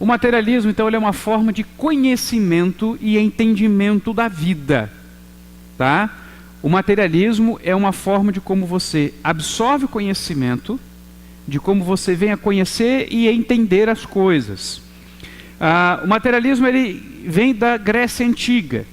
materialismo, então, ele é uma forma de conhecimento e entendimento da vida, tá? O materialismo é uma forma de como você absorve o conhecimento, de como você vem a conhecer e a entender as coisas. O materialismo, ele vem da Grécia Antiga,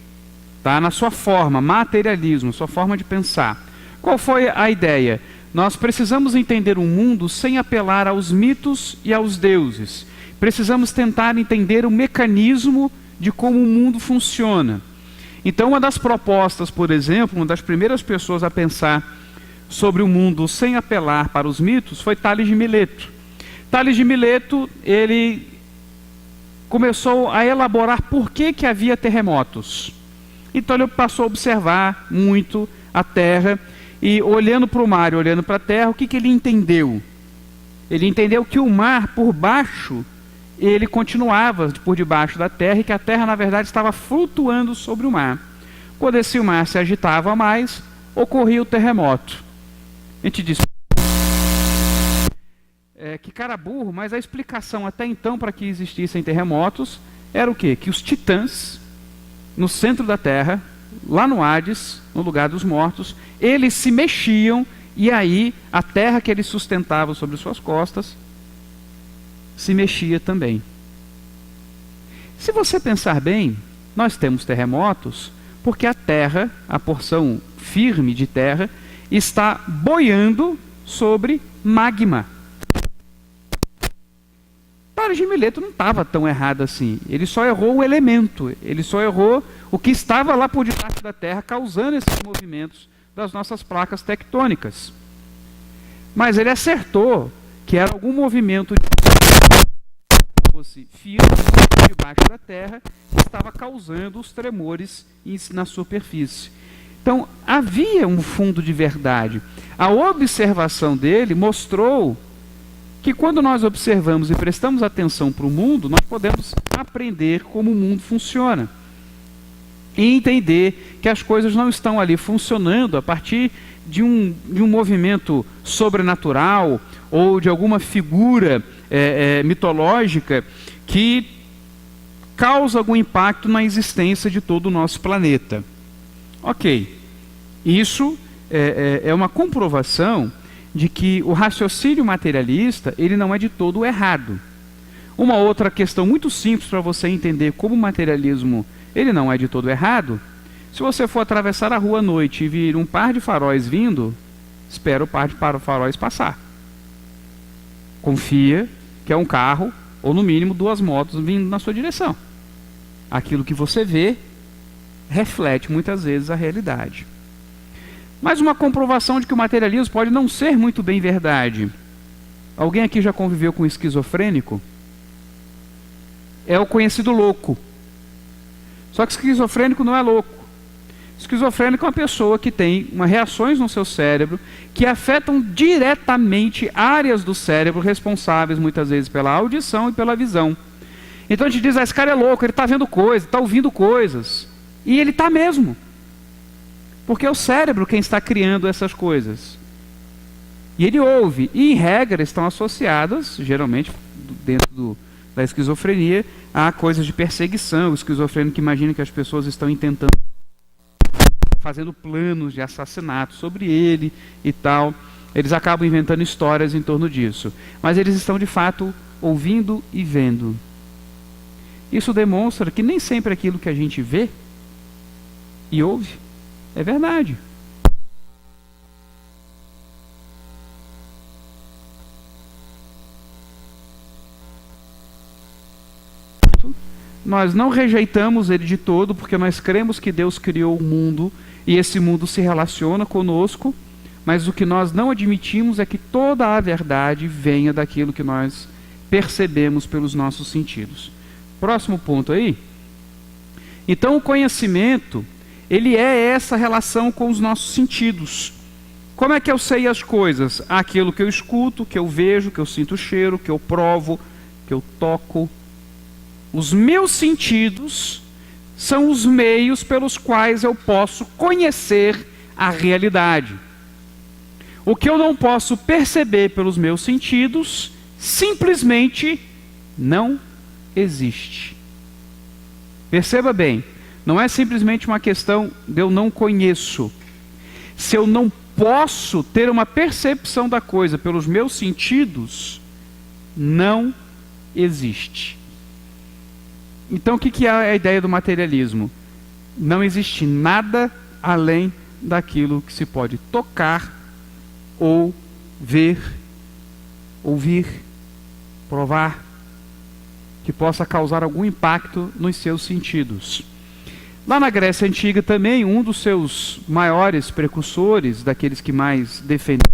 tá? Na sua forma, materialismo, sua forma de pensar. Qual foi a ideia? Nós precisamos entender o mundo sem apelar aos mitos e aos deuses. Precisamos tentar entender o mecanismo de como o mundo funciona. Então, uma das propostas, por exemplo, uma das primeiras pessoas a pensar sobre o mundo sem apelar para os mitos foi Tales de Mileto. Tales de Mileto, ele começou a elaborar por que havia terremotos. Então ele passou a observar muito a Terra e, olhando para o mar e olhando para a Terra, o que ele entendeu? Ele entendeu que o mar por baixo, ele continuava por debaixo da Terra e que a Terra, na verdade, estava flutuando sobre o mar. Quando esse mar se agitava mais, ocorria o terremoto. A gente diz, que cara burro, mas a explicação até então para que existissem terremotos era o quê? Que os titãs, no centro da Terra, lá no Hades, no lugar dos mortos, eles se mexiam e aí a terra que eles sustentavam sobre suas costas se mexia também. Se você pensar bem, nós temos terremotos porque a terra, a porção firme de terra, está boiando sobre magma. Tales de Mileto não estava tão errado assim. Ele só errou o elemento, ele só errou o que estava lá por debaixo da terra, causando esses movimentos das nossas placas tectônicas. Mas ele acertou que era algum movimento de fosse firme debaixo da terra que estava causando os tremores na superfície. Então havia um fundo de verdade. A observação dele mostrou que quando nós observamos e prestamos atenção para o mundo, nós podemos aprender como o mundo funciona e entender que as coisas não estão ali funcionando a partir de um movimento sobrenatural ou de alguma figura mitológica que causa algum impacto na existência de todo o nosso planeta. Ok, isso é uma comprovação de que o raciocínio materialista ele não é de todo errado. Uma outra questão muito simples para você entender como o materialismo ele não é de todo errado: se você for atravessar a rua à noite e vir um par de faróis vindo, espera o par de faróis passar. Confia que é um carro, ou no mínimo 2 motos vindo na sua direção. Aquilo que você vê reflete muitas vezes a realidade. Mas uma comprovação de que o materialismo pode não ser muito bem verdade. Alguém aqui já conviveu com um esquizofrênico? É o conhecido louco. Só que esquizofrênico não é louco. Esquizofrênico é uma pessoa que tem reações no seu cérebro que afetam diretamente áreas do cérebro responsáveis muitas vezes pela audição e pela visão. Então a gente diz, esse cara é louco, ele está vendo coisas, está ouvindo coisas. E ele está mesmo. Porque é o cérebro quem está criando essas coisas. E ele ouve. E, em regra, estão associadas, geralmente, dentro da esquizofrenia, a coisas de perseguição. O esquizofrênico imagina que as pessoas estão fazendo planos de assassinato sobre ele e tal. Eles acabam inventando histórias em torno disso. Mas eles estão, de fato, ouvindo e vendo. Isso demonstra que nem sempre aquilo que a gente vê e ouve é verdade. Nós não rejeitamos ele de todo, porque nós cremos que Deus criou o mundo e esse mundo se relaciona conosco, mas o que nós não admitimos é que toda a verdade venha daquilo que nós percebemos pelos nossos sentidos. Próximo ponto aí. Então o conhecimento, ele é essa relação com os nossos sentidos. Como é que eu sei as coisas? Aquilo que eu escuto, que eu vejo, que eu sinto o cheiro, que eu provo, que eu toco. Os meus sentidos são os meios pelos quais eu posso conhecer a realidade. O que eu não posso perceber pelos meus sentidos, simplesmente não existe. Perceba bem, não é simplesmente uma questão de eu não conheço. Se eu não posso ter uma percepção da coisa pelos meus sentidos, não existe. Então o que é a ideia do materialismo? Não existe nada além daquilo que se pode tocar, ou ver, ouvir, provar, que possa causar algum impacto nos seus sentidos. Lá na Grécia Antiga também, um dos seus maiores precursores, daqueles que mais defendiam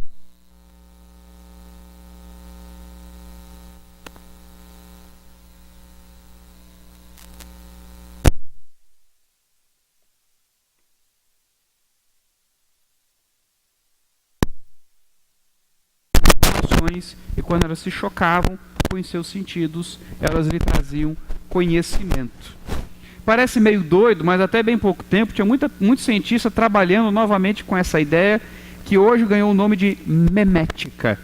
e quando elas se chocavam com os seus sentidos, elas lhe traziam conhecimento. Parece meio doido, mas até bem pouco tempo tinha muito cientista trabalhando novamente com essa ideia, que hoje ganhou o nome de memética.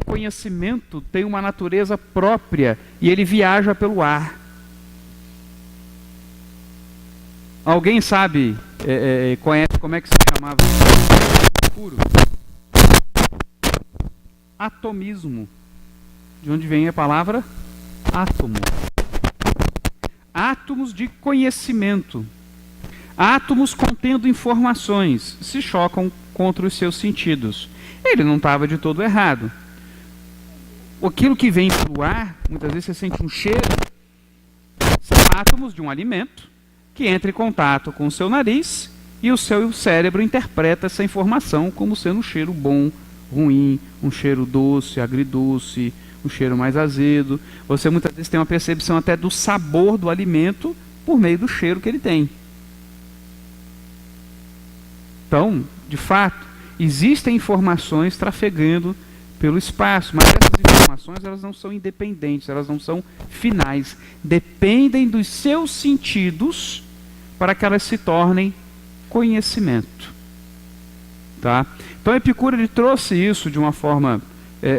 O conhecimento tem uma natureza própria e ele viaja pelo ar. Alguém sabe, conhece como é que se chamava puro? Atomismo. De onde vem a palavra átomo. Átomos de conhecimento. Átomos contendo informações se chocam contra os seus sentidos. Ele não estava de todo errado. Aquilo que vem pelo ar, muitas vezes você sente um cheiro, são átomos de um alimento que entra em contato com o seu nariz e o seu cérebro interpreta essa informação como sendo um cheiro bom, ruim, um cheiro doce, agridoce, um cheiro mais azedo. Você muitas vezes tem uma percepção até do sabor do alimento por meio do cheiro que ele tem. Então, de fato, existem informações trafegando pelo espaço, mas essas informações elas não são independentes, elas não são finais. Dependem dos seus sentidos para que elas se tornem conhecimento. Tá? Então Epicuro ele trouxe isso de uma forma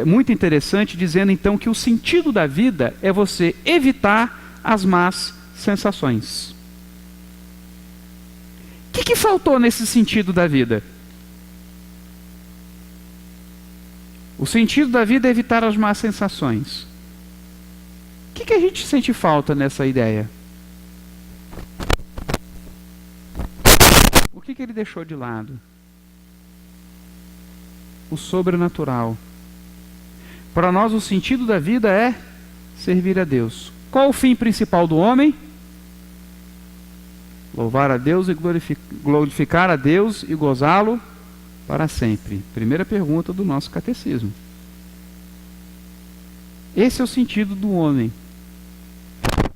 muito interessante, dizendo então que o sentido da vida é você evitar as más sensações. O que faltou nesse sentido da vida? O sentido da vida é evitar as más sensações. O que a gente sente falta nessa ideia? O que ele deixou de lado? O sobrenatural. Para nós o sentido da vida é servir a Deus. Qual o fim principal do homem? Louvar a Deus e glorificar a Deus e gozá-lo para sempre. Primeira pergunta do nosso catecismo. Esse é o sentido do homem.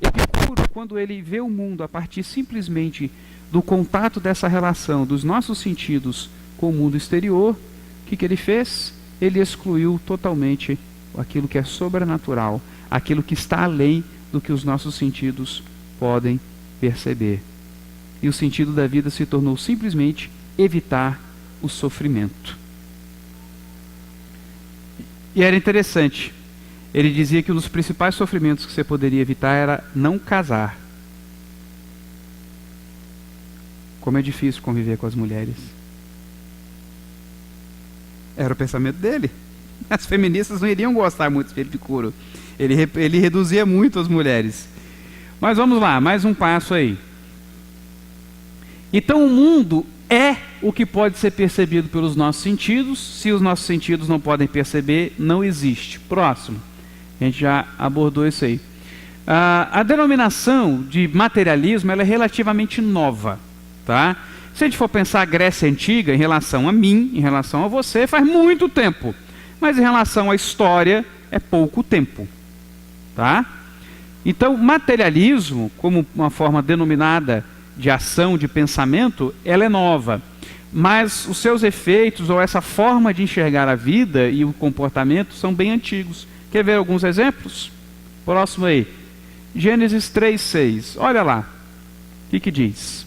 Epicuro, quando ele vê o mundo a partir simplesmente do contato dessa relação dos nossos sentidos com o mundo exterior, o que ele fez? Ele excluiu totalmente aquilo que é sobrenatural, aquilo que está além do que os nossos sentidos podem perceber. E o sentido da vida se tornou simplesmente evitar o sofrimento. E era interessante, ele dizia que um dos principais sofrimentos que você poderia evitar era não casar. Como é difícil conviver com as mulheres. Era o pensamento dele. As feministas não iriam gostar muito de Epicuro. Ele reduzia muito as mulheres. Mas vamos lá, mais um passo aí. Então o mundo é o que pode ser percebido pelos nossos sentidos. Se os nossos sentidos não podem perceber, não existe. Próximo. A gente já abordou isso aí. A denominação de materialismo ela é relativamente nova. Tá? Se a gente for pensar a Grécia Antiga em relação a mim, em relação a você, faz muito tempo. Mas em relação à história, é pouco tempo. Tá? Então, materialismo, como uma forma denominada de ação, de pensamento, ela é nova. Mas os seus efeitos, ou essa forma de enxergar a vida e o comportamento, são bem antigos. Quer ver alguns exemplos? Próximo aí. Gênesis 3:6. Olha lá. O que diz?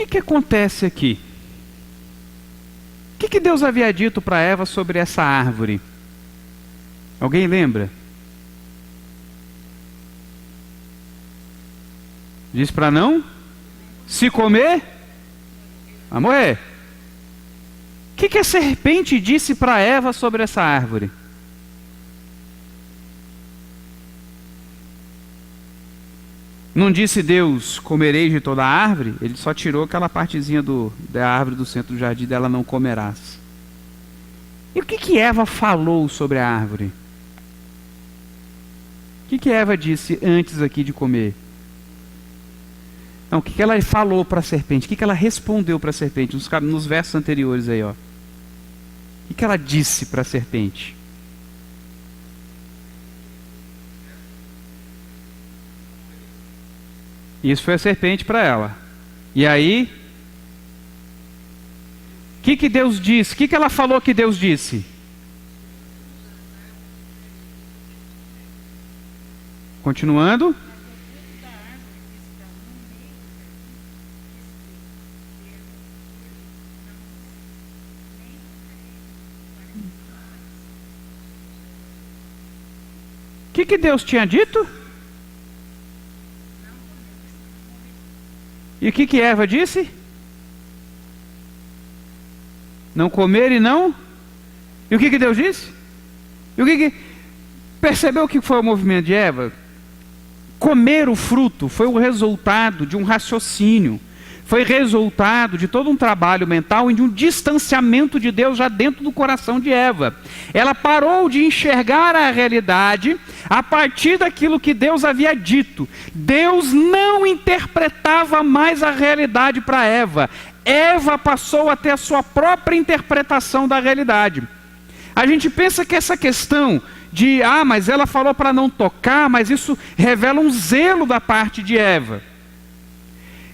que acontece aqui? O que Deus havia dito para Eva sobre essa árvore? Alguém lembra? Diz para não se comer, vai morrer. O que a serpente disse para Eva sobre essa árvore? Não disse Deus, comereis de toda a árvore? Ele só tirou aquela partezinha da árvore do centro do jardim, dela não comerás. E o que Eva falou sobre a árvore? O que Eva disse antes aqui de comer? Não, o que ela falou para a serpente? O que ela respondeu para a serpente? Nos versos anteriores aí, ó. O que ela disse para a serpente? Isso foi a serpente para ela. E aí, o que Deus disse? O que ela falou que Deus disse? Continuando. O que Deus tinha dito? E o que Eva disse? Não comer e não? E o que Deus disse? E o que percebeu o que foi o movimento de Eva? Comer o fruto foi o resultado de um raciocínio. Foi resultado de todo um trabalho mental e de um distanciamento de Deus já dentro do coração de Eva. Ela parou de enxergar a realidade a partir daquilo que Deus havia dito. Deus não interpretava mais a realidade para Eva. Eva passou a ter a sua própria interpretação da realidade. A gente pensa que essa questão de, mas ela falou para não tocar, mas isso revela um zelo da parte de Eva.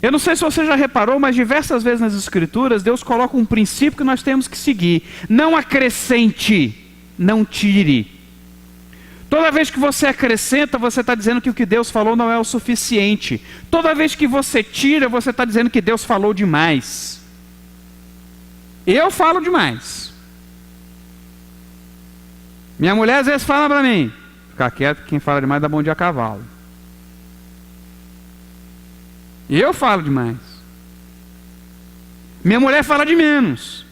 Eu não sei se você já reparou, mas diversas vezes nas Escrituras, Deus coloca um princípio que nós temos que seguir. Não acrescente, não tire. Toda vez que você acrescenta, você está dizendo que o que Deus falou não é o suficiente. Toda vez que você tira, você está dizendo que Deus falou demais. Eu falo demais. Minha mulher às vezes fala para mim, ficar quieto, quem fala demais dá bom dia a cavalo. E eu falo demais. Minha mulher fala de menos.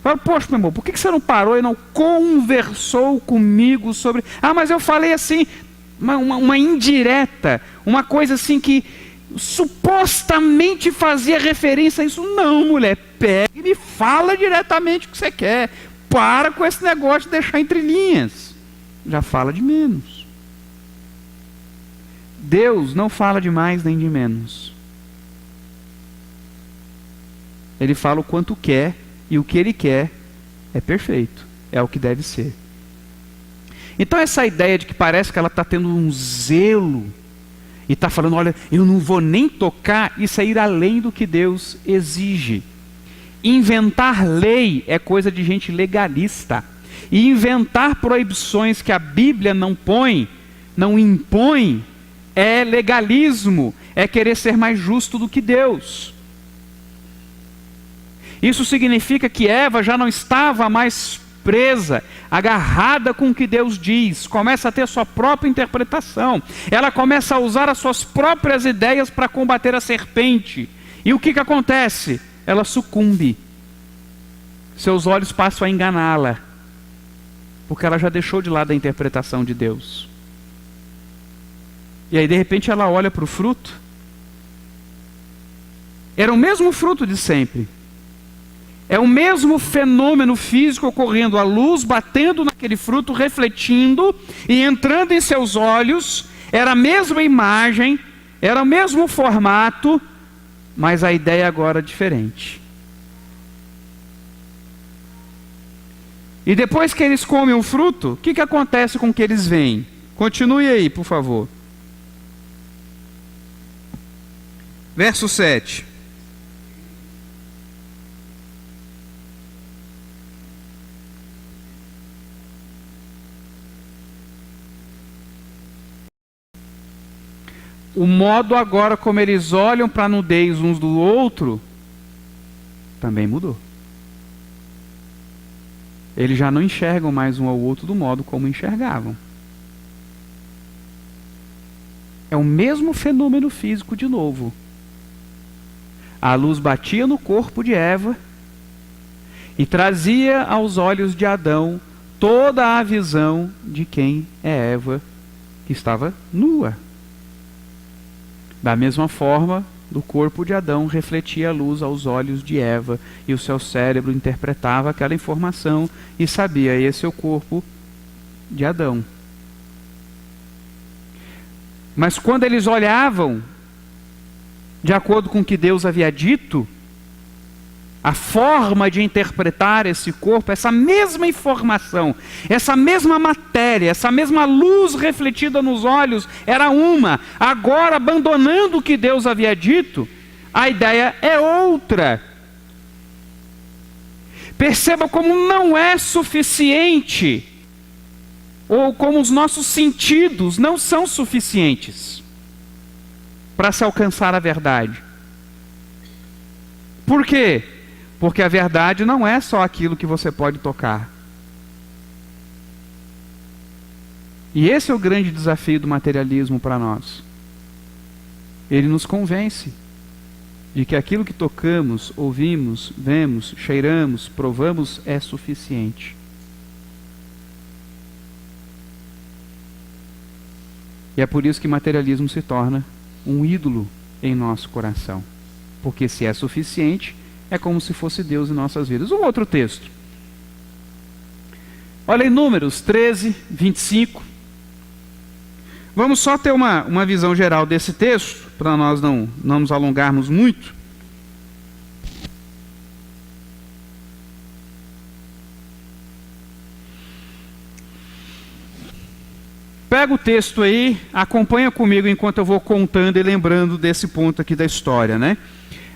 Fala, poxa, meu amor, por que você não parou e não conversou comigo sobre... mas eu falei assim, uma indireta, uma coisa assim que supostamente fazia referência a isso. Não, mulher, pega e me fala diretamente o que você quer. Para com esse negócio de deixar entre linhas. Já fala de menos. Deus não fala de mais nem de menos. Ele fala o quanto quer, e o que Ele quer é perfeito, é o que deve ser. Então essa ideia de que parece que ela está tendo um zelo, e está falando, olha, eu não vou nem tocar, isso é ir além do que Deus exige. Inventar lei é coisa de gente legalista. E inventar proibições que a Bíblia não põe, não impõe, é legalismo, é querer ser mais justo do que Deus. Isso significa que Eva já não estava mais presa, agarrada com o que Deus diz, começa a ter sua própria interpretação, ela começa a usar as suas próprias ideias para combater a serpente. E o que acontece? Ela sucumbe, seus olhos passam a enganá-la, porque ela já deixou de lado a interpretação de Deus. E aí de repente ela olha para o fruto, era o mesmo fruto de sempre, é o mesmo fenômeno físico ocorrendo, a luz batendo naquele fruto, refletindo e entrando em seus olhos, era a mesma imagem, era o mesmo formato, mas a ideia agora é diferente. E depois que eles comem o fruto, o que acontece com o que eles veem? Continue aí, por favor. Verso 7. o modo agora como eles olham para a nudez uns do outro também mudou. Eles já não enxergam mais um ao outro do modo como enxergavam. É o mesmo fenômeno físico de novo. A luz batia no corpo de Eva e trazia aos olhos de Adão toda a visão de quem é Eva, que estava nua. Da mesma forma, do corpo de Adão refletia a luz aos olhos de Eva, e o seu cérebro interpretava aquela informação e sabia: esse é o corpo de Adão. Mas quando eles olhavam de acordo com o que Deus havia dito, a forma de interpretar esse corpo, essa mesma informação, essa mesma matéria, essa mesma luz refletida nos olhos era uma. Agora, abandonando o que Deus havia dito, a ideia é outra. Perceba como não é suficiente, ou como os nossos sentidos não são suficientes para se alcançar a verdade. Por quê? Porque a verdade não é só aquilo que você pode tocar. E esse é o grande desafio do materialismo para nós. Ele nos convence de que aquilo que tocamos, ouvimos, vemos, cheiramos, provamos é suficiente. E é por isso que o materialismo se torna um ídolo em nosso coração. Porque se é suficiente, é como se fosse Deus em nossas vidas. Um outro texto. Olha em Números 13, 25. Vamos só ter uma visão geral desse texto, para nós não nos alongarmos muito. Pega o texto aí, acompanha comigo enquanto eu vou contando e lembrando desse ponto aqui da história, né?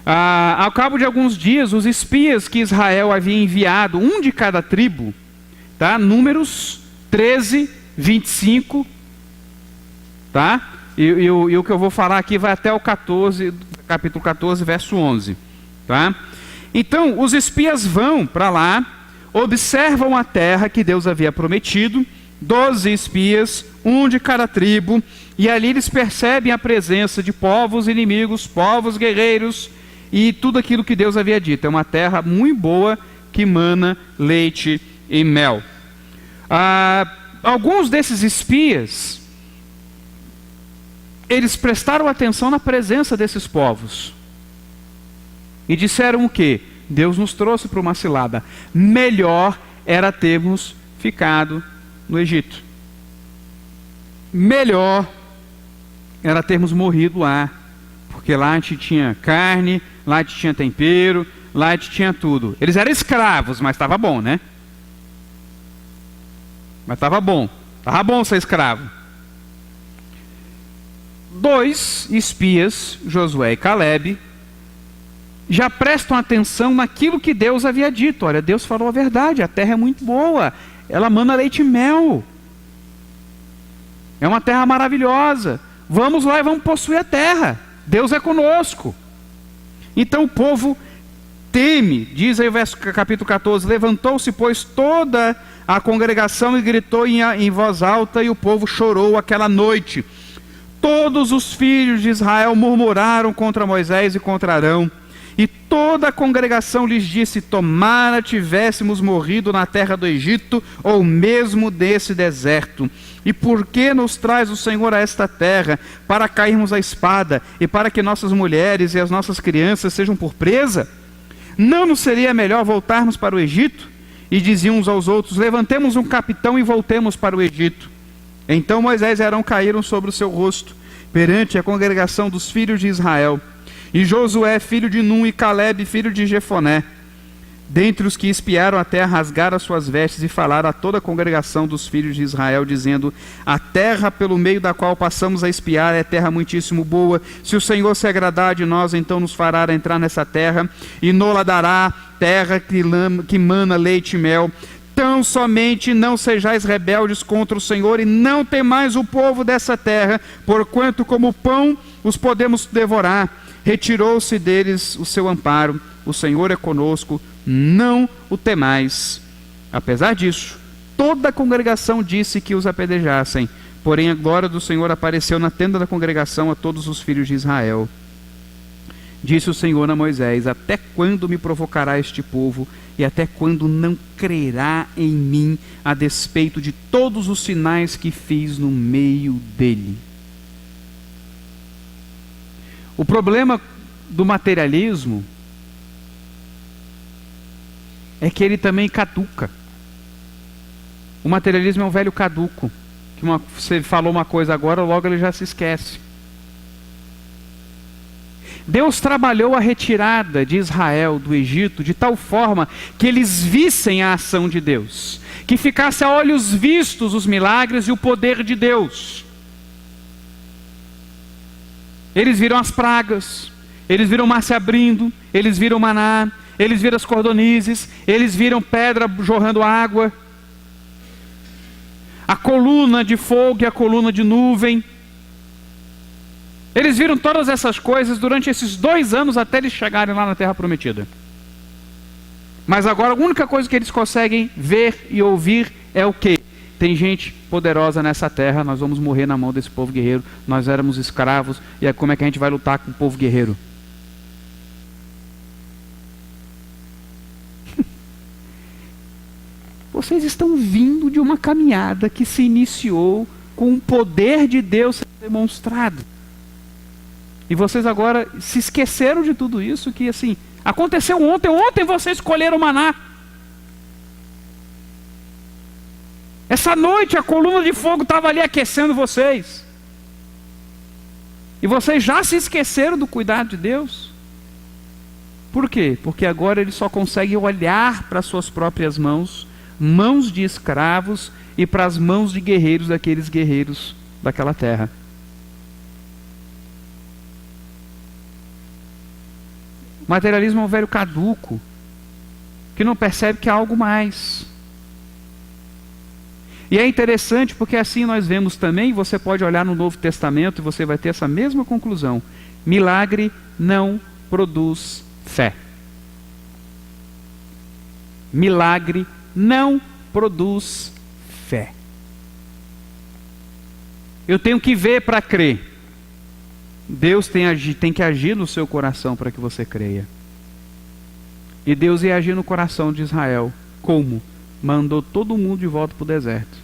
Ao cabo de alguns dias, os espias que Israel havia enviado, um de cada tribo, tá? Números 13, 25, tá? E o que eu vou falar aqui vai até o 14, capítulo 14, verso 11, tá? Então, os espias vão para lá, observam a terra que Deus havia prometido, 12 espias, um de cada tribo, e ali eles percebem a presença de povos inimigos, povos guerreiros, e tudo aquilo que Deus havia dito. É uma terra muito boa, que mana leite e mel. Alguns desses espias, eles prestaram atenção na presença desses povos, e disseram o quê? Deus nos trouxe para uma cilada, melhor era termos ficado no Egito. Melhor era termos morrido lá, porque lá a gente tinha carne, lá a gente tinha tempero, lá a gente tinha tudo. Eles eram escravos, mas estava bom, né? Mas estava bom ser escravo. 2 espias, Josué e Calebe, já prestam atenção naquilo que Deus havia dito. Olha, Deus falou a verdade, a terra é muito boa, ela mana leite e mel, é uma terra maravilhosa, vamos lá e vamos possuir a terra, Deus é conosco. Então o povo teme, diz aí o capítulo 14, levantou-se pois toda a congregação e gritou em voz alta, e o povo chorou aquela noite. Todos os filhos de Israel murmuraram contra Moisés e contra Arão, e toda a congregação lhes disse: tomara tivéssemos morrido na terra do Egito, ou mesmo desse deserto. E por que nos traz o Senhor a esta terra, para cairmos à espada, e para que nossas mulheres e as nossas crianças sejam por presa? Não nos seria melhor voltarmos para o Egito? E diziam uns aos outros: levantemos um capitão e voltemos para o Egito. Então Moisés e Arão caíram sobre o seu rosto, perante a congregação dos filhos de Israel. E Josué, filho de Num, e Calebe, filho de Jefoné, dentre os que espiaram a terra, rasgaram as suas vestes e falaram a toda a congregação dos filhos de Israel, dizendo: a terra pelo meio da qual passamos a espiar é terra muitíssimo boa. Se o Senhor se agradar de nós, então nos fará entrar nessa terra, e nos dará terra que mana leite e mel, tão somente não sejais rebeldes contra o Senhor, e não temais o povo dessa terra, porquanto como pão os podemos devorar. Retirou-se deles o seu amparo, o Senhor é conosco, não o temais. Apesar disso, toda a congregação disse que os apedrejassem, porém a glória do Senhor apareceu na tenda da congregação a todos os filhos de Israel. Disse o Senhor a Moisés: até quando me provocará este povo, e até quando não crerá em mim, a despeito de todos os sinais que fiz no meio dele? O problema do materialismo é que ele também caduca. O materialismo é um velho caduco, que você falou uma coisa agora, logo ele já se esquece. Deus trabalhou a retirada de Israel do Egito de tal forma que eles vissem a ação de Deus, que ficasse a olhos vistos os milagres e o poder de Deus. Eles viram as pragas, eles viram o mar se abrindo, eles viram o maná, eles viram as cordonizes, eles viram pedra jorrando água, a coluna de fogo e a coluna de nuvem. Eles viram todas essas coisas durante esses 2 anos até eles chegarem lá na Terra Prometida. Mas agora a única coisa que eles conseguem ver e ouvir é o quê? Tem gente poderosa nessa terra, nós vamos morrer na mão desse povo guerreiro, nós éramos escravos, e como é que a gente vai lutar com o povo guerreiro? Vocês estão vindo de uma caminhada que se iniciou com o poder de Deus sendo demonstrado. E vocês agora se esqueceram de tudo isso, que assim, aconteceu ontem vocês escolheram o maná. Essa noite a coluna de fogo estava ali aquecendo vocês. E vocês já se esqueceram do cuidado de Deus. Por quê? Porque agora eles só conseguem olhar para suas próprias mãos, mãos de escravos, e para as mãos de guerreiros, daqueles guerreiros daquela terra. O materialismo é um velho caduco, que não percebe que há algo mais. E é interessante porque assim nós vemos também, você pode olhar no Novo Testamento e você vai ter essa mesma conclusão. Milagre não produz fé. Milagre não produz fé. Eu tenho que ver para crer. Deus tem que agir no seu coração para que você creia. E Deus ia agir no coração de Israel. Como? Mandou todo mundo de volta para o deserto,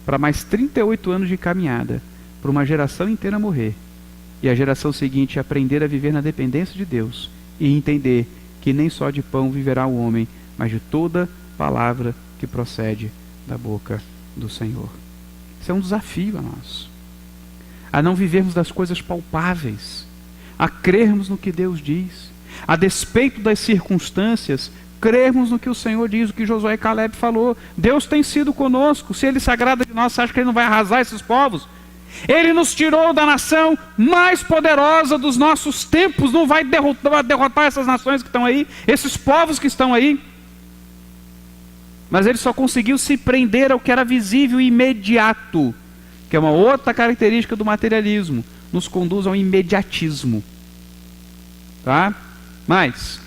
para mais 38 anos de caminhada, para uma geração inteira morrer, e a geração seguinte aprender a viver na dependência de Deus, e entender que nem só de pão viverá o homem, mas de toda palavra que procede da boca do Senhor. Isso é um desafio a nós, a não vivermos das coisas palpáveis, a crermos no que Deus diz, a despeito das circunstâncias, crermos no que o Senhor diz, o que Josué e Caleb falou. Deus tem sido conosco. Se Ele se agrada de nós, você acha que Ele não vai arrasar esses povos? Ele nos tirou da nação mais poderosa dos nossos tempos, não vai derrotar essas nações que estão aí, esses povos que estão aí. Mas Ele só conseguiu se prender ao que era visível e imediato, que é uma outra característica do materialismo, nos conduz ao imediatismo. Tá? Mas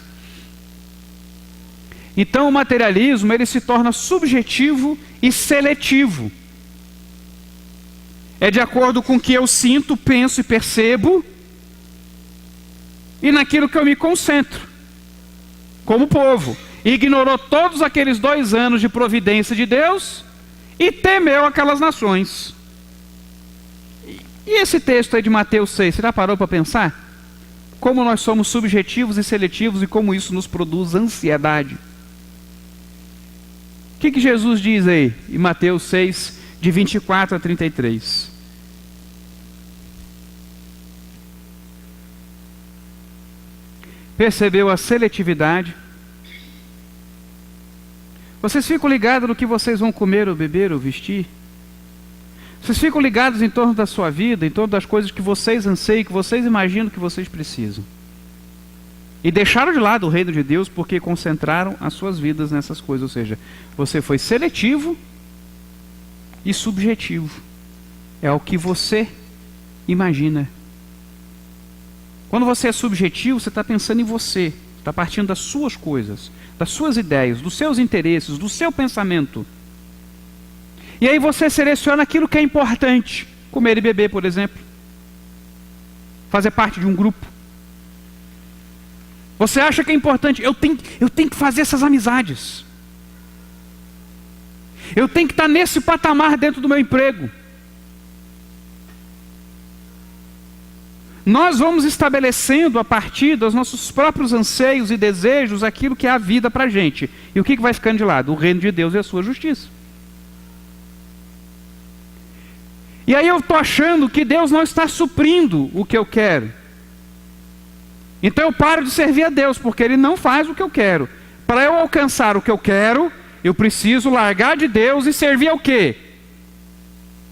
então o materialismo ele se torna subjetivo e seletivo. É de acordo com o que eu sinto, penso e percebo, e naquilo que eu me concentro, como povo. Ignorou todos aqueles 2 anos de providência de Deus e temeu aquelas nações. E esse texto aí de Mateus 6, você já parou para pensar? Como nós somos subjetivos e seletivos e como isso nos produz ansiedade. O que Jesus diz aí em Mateus 6, de 24 a 33? Percebeu a seletividade? Vocês ficam ligados no que vocês vão comer ou beber ou vestir? Vocês ficam ligados em torno da sua vida, em torno das coisas que vocês anseiam, que vocês imaginam que vocês precisam. E deixaram de lado o reino de Deus porque concentraram as suas vidas nessas coisas. Ou seja, você foi seletivo e subjetivo. É o que você imagina. Quando você é subjetivo, você está pensando em você. Está partindo das suas coisas, das suas ideias, dos seus interesses, do seu pensamento. E aí você seleciona aquilo que é importante. Comer e beber, por exemplo. Fazer parte de um grupo. Você acha que é importante? Eu tenho que fazer essas amizades. Eu tenho que estar nesse patamar dentro do meu emprego. Nós vamos estabelecendo a partir dos nossos próprios anseios e desejos aquilo que é a vida para a gente. E o que vai ficando de lado? O reino de Deus e a sua justiça. E aí eu estou achando que Deus não está suprindo o que eu quero. Então eu paro de servir a Deus, porque Ele não faz o que eu quero. Para eu alcançar o que eu quero, eu preciso largar de Deus e servir ao quê?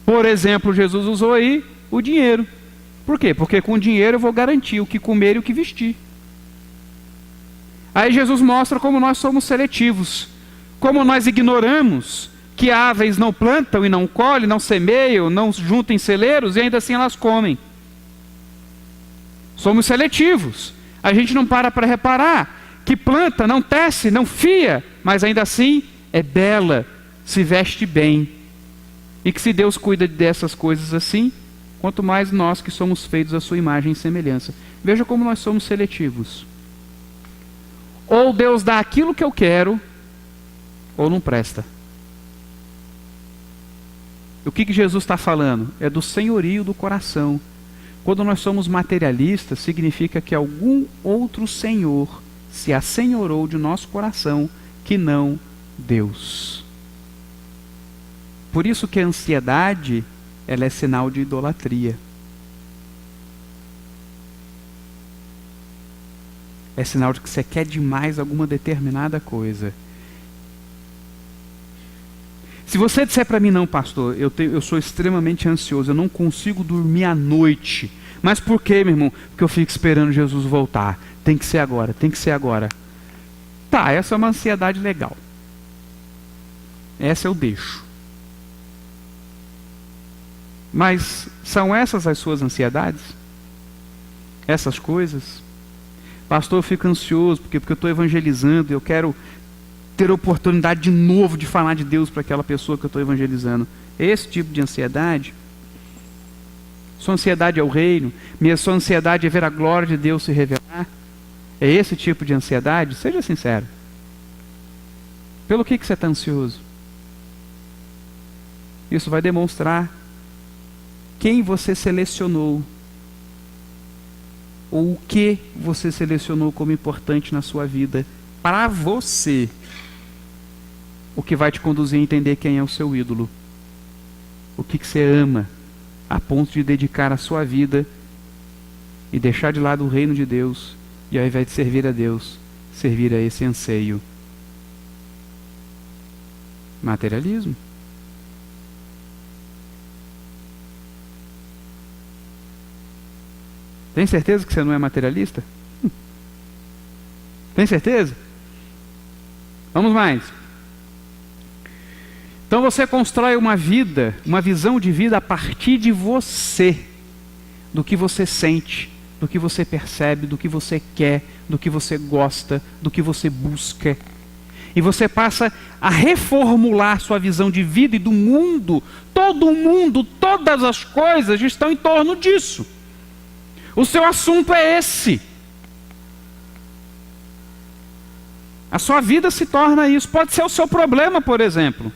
Por exemplo, Jesus usou aí o dinheiro. Por quê? Porque com o dinheiro eu vou garantir o que comer e o que vestir. Aí Jesus mostra como nós somos seletivos. Como nós ignoramos que aves não plantam e não colhem, não semeiam, não juntam em celeiros e ainda assim elas comem. Somos seletivos. A gente não para reparar que planta, não tece, não fia, mas ainda assim é bela, se veste bem. E que se Deus cuida dessas coisas assim, quanto mais nós que somos feitos à sua imagem e semelhança. Veja como nós somos seletivos. Ou Deus dá aquilo que eu quero, ou não presta. O que Jesus está falando? É do senhorio do coração. Quando nós somos materialistas, significa que algum outro senhor se assenhorou de nosso coração, que não Deus. Por isso que a ansiedade, ela é sinal de idolatria. É sinal de que você quer demais alguma determinada coisa. Se você disser para mim, não, pastor, eu sou extremamente ansioso, eu não consigo dormir à noite. Mas por quê, meu irmão? Porque eu fico esperando Jesus voltar. Tem que ser agora, tem que ser agora. Tá, essa é uma ansiedade legal. Essa eu deixo. Mas são essas as suas ansiedades? Essas coisas? Pastor, eu fico ansioso porque eu estou evangelizando, eu quero ter oportunidade de novo de falar de Deus para aquela pessoa que eu estou evangelizando. Esse tipo de ansiedade? Sua ansiedade é o reino? Sua ansiedade é ver a glória de Deus se revelar? É esse tipo de ansiedade? Seja sincero. Pelo que você está ansioso? Isso vai demonstrar quem você selecionou, ou o que você selecionou como importante na sua vida, para você. O que vai te conduzir a entender quem é o seu ídolo. O que você ama, a ponto de dedicar a sua vida e deixar de lado o reino de Deus, e ao invés de servir a Deus, servir a esse anseio. Materialismo. Tem certeza que você não é materialista? Tem certeza? Vamos mais. Então você constrói uma vida, uma visão de vida a partir de você, do que você sente, do que você percebe, do que você quer, do que você gosta, do que você busca. E você passa a reformular sua visão de vida e do mundo. Todo o mundo, todas as coisas estão em torno disso. O seu assunto é esse. A sua vida se torna isso. Pode ser o seu problema, por exemplo.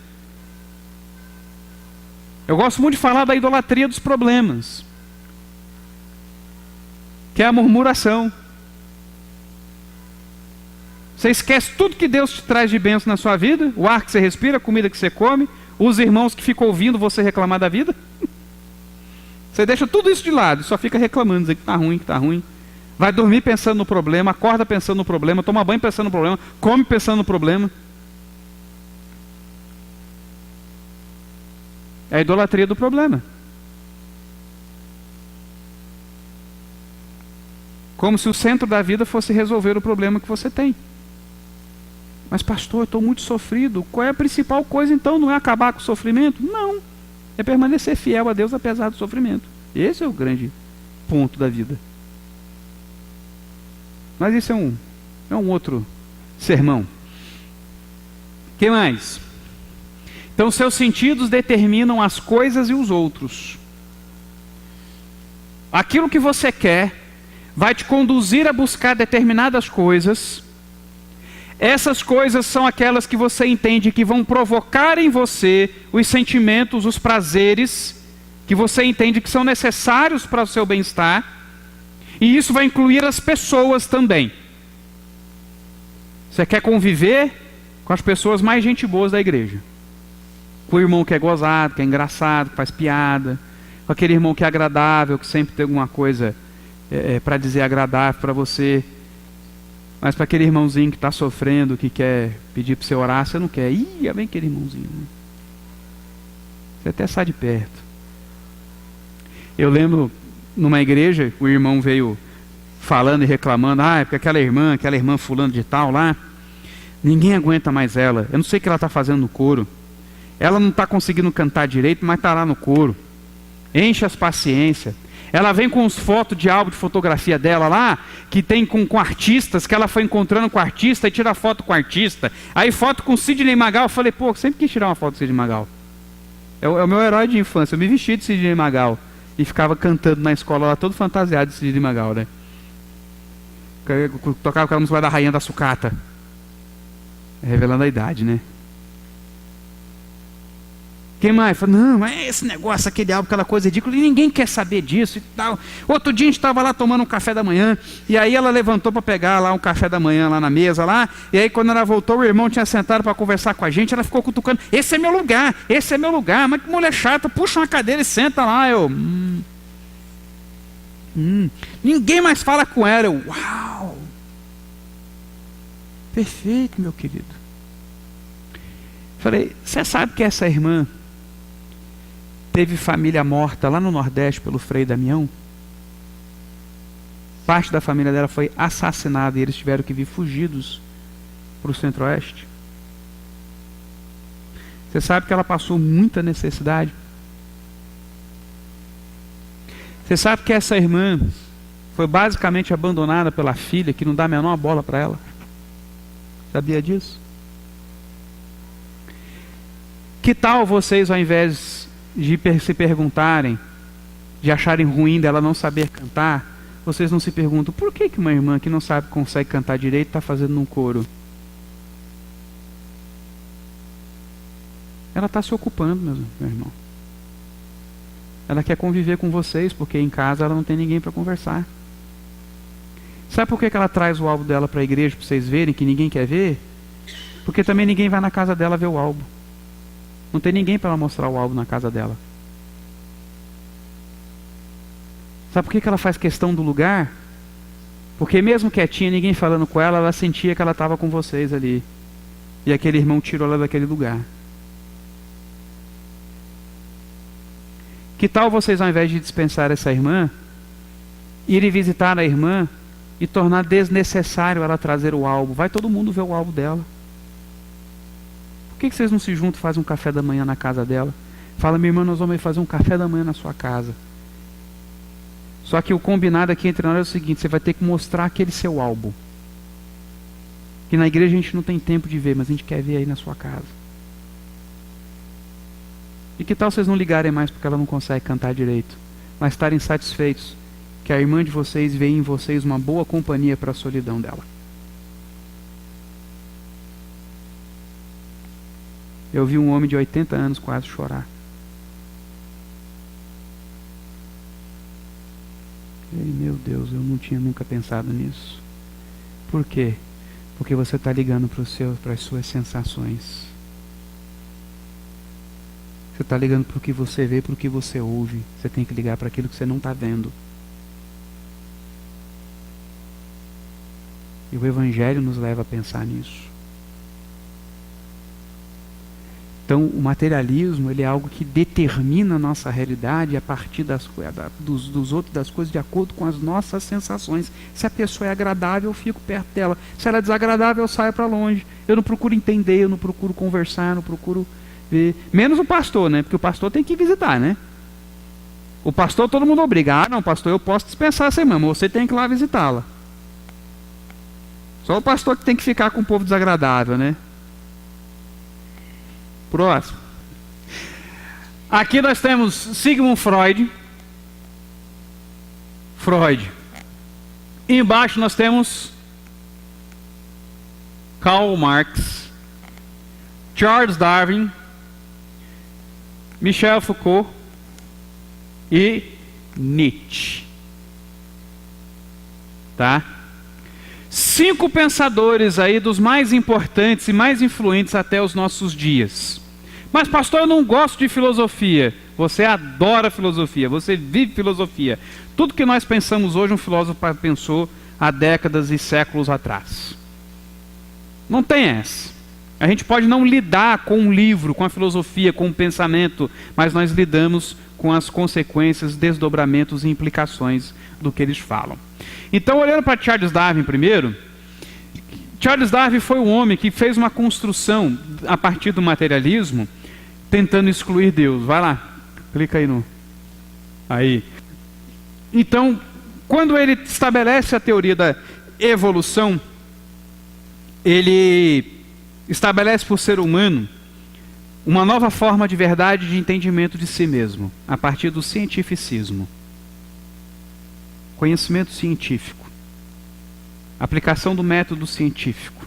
Eu gosto muito de falar da idolatria dos problemas, que é a murmuração. Você esquece tudo que Deus te traz de bênção na sua vida, o ar que você respira, a comida que você come, os irmãos que ficam ouvindo você reclamar da vida. Você deixa tudo isso de lado e só fica reclamando, dizendo que está ruim, que está ruim. Vai dormir pensando no problema, acorda pensando no problema, toma banho pensando no problema, come pensando no problema. É a idolatria do problema. Como se o centro da vida fosse resolver o problema que você tem. Mas pastor, eu estou muito sofrido. Qual é a principal coisa então? Não é acabar com o sofrimento? Não. É permanecer fiel a Deus apesar do sofrimento. Esse é o grande ponto da vida. Mas isso é um outro sermão. O que mais? Então, seus sentidos determinam as coisas e os outros. Aquilo que você quer vai te conduzir a buscar determinadas coisas. Essas coisas são aquelas que você entende que vão provocar em você os sentimentos, os prazeres, que você entende que são necessários para o seu bem-estar. E isso vai incluir as pessoas também. Você quer conviver com as pessoas mais gente boas da igreja. Com o irmão que é gozado, que é engraçado, que faz piada. Com aquele irmão que é agradável, que sempre tem alguma coisa para dizer agradável para você. Mas para aquele irmãozinho que está sofrendo, que quer pedir para você orar, você não quer. Ih, vem aquele irmãozinho. Né? Você até sai de perto. Eu lembro, numa igreja, o irmão veio falando e reclamando. É porque aquela irmã fulano de tal lá, ninguém aguenta mais ela. Eu não sei o que ela está fazendo no coro. Ela não está conseguindo cantar direito, mas está lá no coro. Enche as paciências. Ela vem com as fotos de álbum de fotografia dela lá, que tem com artistas, que ela foi encontrando com o artista e tira foto com o artista. Aí foto com Sidney Magal. Eu falei, pô, eu sempre quis tirar uma foto do Sidney Magal. É o meu herói de infância. Eu me vesti de Sidney Magal e ficava cantando na escola lá, todo fantasiado de Sidney Magal, né? Tocava aquela música da Rainha da Sucata. Revelando a idade, né? Quem mais? Falei, não, é esse negócio, aquele álbum, aquela coisa ridícula, e ninguém quer saber disso e tal. Outro dia a gente estava lá tomando um café da manhã, e aí ela levantou para pegar lá um café da manhã lá na mesa lá, e aí quando ela voltou, o irmão tinha sentado para conversar com a gente, ela ficou cutucando, esse é meu lugar, mas que mulher chata, puxa uma cadeira e senta lá. Ninguém mais fala com ela. Uau! Perfeito, meu querido. Falei, você sabe que essa irmã teve família morta lá no Nordeste pelo Frei Damião? Parte da família dela foi assassinada e eles tiveram que vir fugidos para o Centro-Oeste. Você sabe que ela passou muita necessidade? Você sabe que essa irmã foi basicamente abandonada pela filha, que não dá a menor bola para ela? Sabia disso? Que tal vocês, ao invés de se perguntarem, de acharem ruim dela não saber cantar, vocês não se perguntam, por que uma irmã que não consegue cantar direito está fazendo num coro? Ela está se ocupando, meu irmão. Ela quer conviver com vocês, porque em casa ela não tem ninguém para conversar. Sabe por que ela traz o álbum dela para a igreja, para vocês verem que ninguém quer ver? Porque também ninguém vai na casa dela ver o álbum. Não tem ninguém para ela mostrar o álbum na casa dela. Sabe por que ela faz questão do lugar? Porque mesmo quietinha, ninguém falando com ela, ela sentia que ela estava com vocês ali. E aquele irmão tirou ela daquele lugar. Que tal vocês, ao invés de dispensar essa irmã, irem visitar a irmã e tornar desnecessário ela trazer o álbum? Vai todo mundo ver o álbum dela. Por que vocês não se juntam e fazem um café da manhã na casa dela? Fala, minha irmã, nós vamos fazer um café da manhã na sua casa. Só que o combinado aqui entre nós é o seguinte, você vai ter que mostrar aquele seu álbum. Que na igreja a gente não tem tempo de ver, mas a gente quer ver aí na sua casa. E que tal vocês não ligarem mais porque ela não consegue cantar direito, mas estarem satisfeitos que a irmã de vocês vê em vocês uma boa companhia para a solidão dela? Eu vi um homem de 80 anos quase chorar. Ei, meu Deus, eu não tinha nunca pensado nisso. Por quê? Porque você está ligando para as suas sensações. Você está ligando para o que você vê, para o que você ouve. Você tem que ligar para aquilo que você não está vendo. E o Evangelho nos leva a pensar nisso. Então, o materialismo, ele é algo que determina a nossa realidade a partir das coisas de acordo com as nossas sensações. Se a pessoa é agradável, eu fico perto dela. Se ela é desagradável, eu saio para longe. Eu não procuro entender, eu não procuro conversar, não procuro ver. Menos o pastor, né? Porque o pastor tem que visitar, né? O pastor todo mundo obriga. Ah, não, pastor, eu posso dispensar essa irmã, mas você tem que ir lá visitá-la. Só o pastor que tem que ficar com o povo desagradável, né? Próximo. Aqui nós temos Sigmund Freud. E embaixo nós temos Karl Marx, Charles Darwin, Michel Foucault e Nietzsche. Tá? 5 pensadores aí dos mais importantes e mais influentes até os nossos dias. Mas pastor, eu não gosto de filosofia. Você adora filosofia, você vive filosofia. Tudo que nós pensamos hoje, um filósofo pensou há décadas e séculos atrás. Não tem essa. A gente pode não lidar com um livro, com a filosofia, com o pensamento, mas nós lidamos com as consequências, desdobramentos e implicações do que eles falam. Então, olhando para Charles Darwin primeiro, Charles Darwin foi um homem que fez uma construção a partir do materialismo, tentando excluir Deus. Vai lá, clica aí no... Aí. Então, quando ele estabelece a teoria da evolução, ele estabelece para o ser humano uma nova forma de verdade de entendimento de si mesmo, a partir do cientificismo. Conhecimento científico. Aplicação do método científico.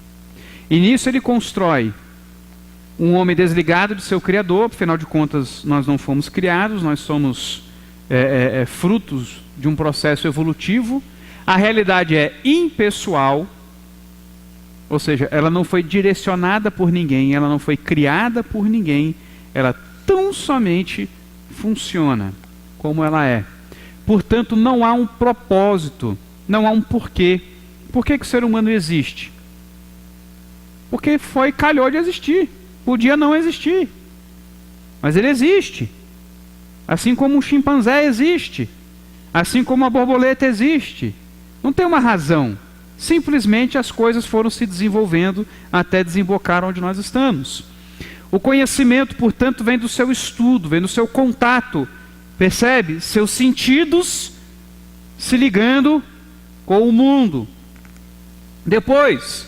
E nisso ele constrói um homem desligado de seu Criador. Afinal de contas, nós não fomos criados, nós somos frutos de um processo evolutivo. A realidade é impessoal, ou seja, ela não foi direcionada por ninguém, ela não foi criada por ninguém, ela tão somente funciona como ela é. Portanto, não há um propósito, não há um porquê. Por que o ser humano existe? Porque calhou de existir. Podia não existir, mas ele existe. Assim como um chimpanzé existe, assim como a borboleta existe. Não tem uma razão. Simplesmente as coisas foram se desenvolvendo até desembocar onde nós estamos. O conhecimento, portanto, vem do seu estudo, vem do seu contato. Percebe? Seus sentidos se ligando com o mundo. Depois,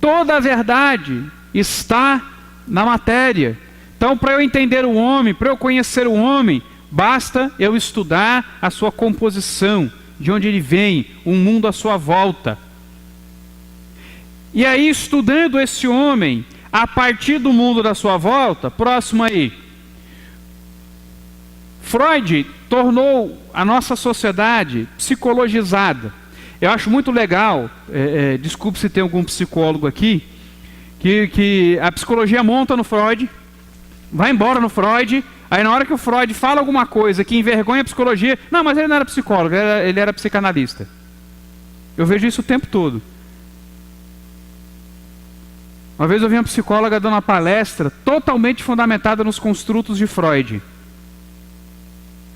toda a verdade está na matéria. Então, para eu entender o homem, para eu conhecer o homem, basta eu estudar a sua composição, de onde ele vem, o mundo à sua volta. E aí, estudando esse homem, a partir do mundo da sua volta, próximo aí, Freud tornou a nossa sociedade psicologizada. Eu acho muito legal, desculpe se tem algum psicólogo aqui, que a psicologia monta no Freud, vai embora no Freud, aí na hora que o Freud fala alguma coisa que envergonha a psicologia, não, mas ele não era psicólogo, ele era psicanalista. Eu vejo isso o tempo todo. Uma vez eu vi uma psicóloga dando uma palestra totalmente fundamentada nos construtos de Freud.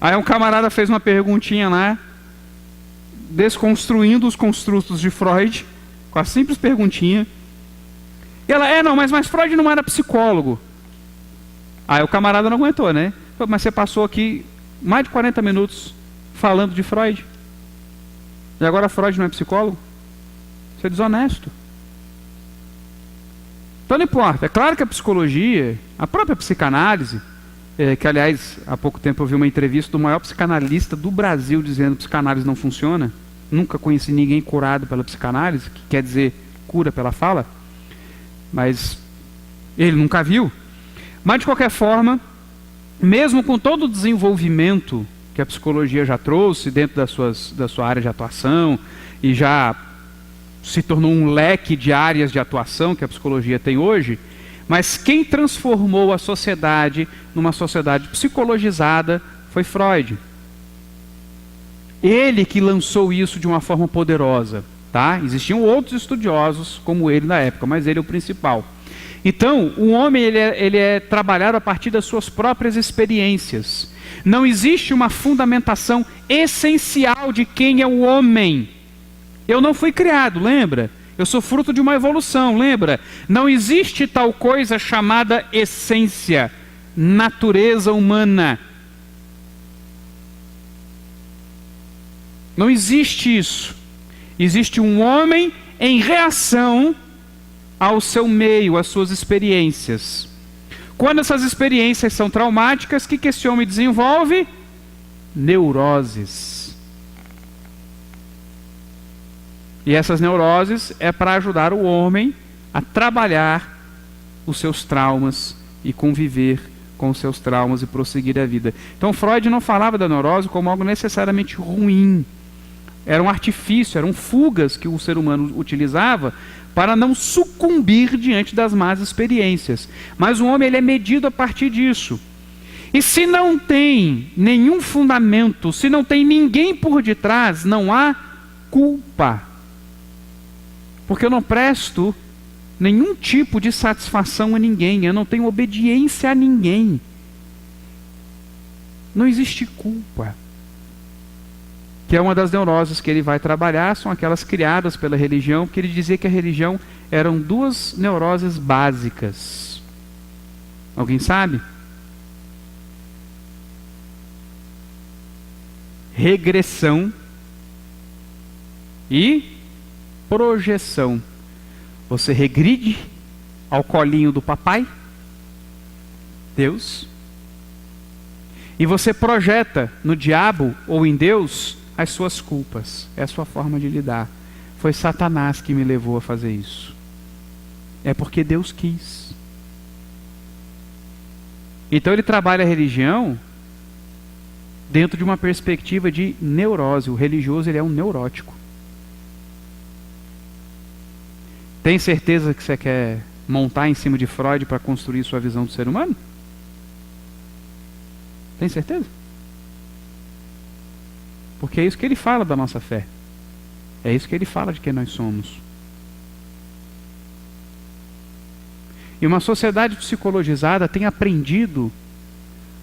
Aí um camarada fez uma perguntinha lá, desconstruindo os construtos de Freud, com a simples perguntinha. E ela, não, mas Freud não era psicólogo. Aí o camarada não aguentou, né? Mas você passou aqui mais de 40 minutos falando de Freud. E agora Freud não é psicólogo? Isso é desonesto. Então não importa. É claro que a psicologia, a própria psicanálise, que aliás, há pouco tempo eu vi uma entrevista do maior psicanalista do Brasil dizendo que psicanálise não funciona. Nunca conheci ninguém curado pela psicanálise, que quer dizer cura pela fala. Mas ele nunca viu. Mas de qualquer forma, mesmo com todo o desenvolvimento que a psicologia já trouxe dentro da sua área de atuação, e já se tornou um leque de áreas de atuação que a psicologia tem hoje, mas quem transformou a sociedade numa sociedade psicologizada foi Freud. Ele que lançou isso de uma forma poderosa. Tá? Existiam outros estudiosos como ele na época, mas ele é o principal. Então, o homem ele é trabalhado a partir das suas próprias experiências. Não existe uma fundamentação essencial de quem é o homem. Eu não fui criado, lembra? Eu sou fruto de uma evolução, lembra? Não existe tal coisa chamada essência, natureza humana. Não existe isso. Existe um homem em reação ao seu meio, às suas experiências. Quando essas experiências são traumáticas, o que esse homem desenvolve? Neuroses. E essas neuroses é para ajudar o homem a trabalhar os seus traumas e conviver com os seus traumas e prosseguir a vida. Então Freud não falava da neurose como algo necessariamente ruim. Era um artifício, eram fugas que o ser humano utilizava para não sucumbir diante das más experiências. Mas o homem ele é medido a partir disso. E se não tem nenhum fundamento, se não tem ninguém por detrás, não há culpa. Porque eu não presto nenhum tipo de satisfação a ninguém, eu não tenho obediência a ninguém. Não existe culpa. Que é uma das neuroses que ele vai trabalhar, são aquelas criadas pela religião, porque ele dizia que a religião eram duas neuroses básicas. Alguém sabe? Regressão e projeção. Você regride ao colinho do papai, Deus, e você projeta no diabo ou em Deus as suas culpas. É a sua forma de lidar. Foi Satanás que me levou a fazer isso. É porque Deus quis. Então ele trabalha a religião dentro de uma perspectiva de neurose. O religioso ele é um neurótico. Tem certeza que você quer montar em cima de Freud para construir sua visão do ser humano? Tem certeza? Porque é isso que ele fala da nossa fé. É isso que ele fala de quem nós somos. E uma sociedade psicologizada tem aprendido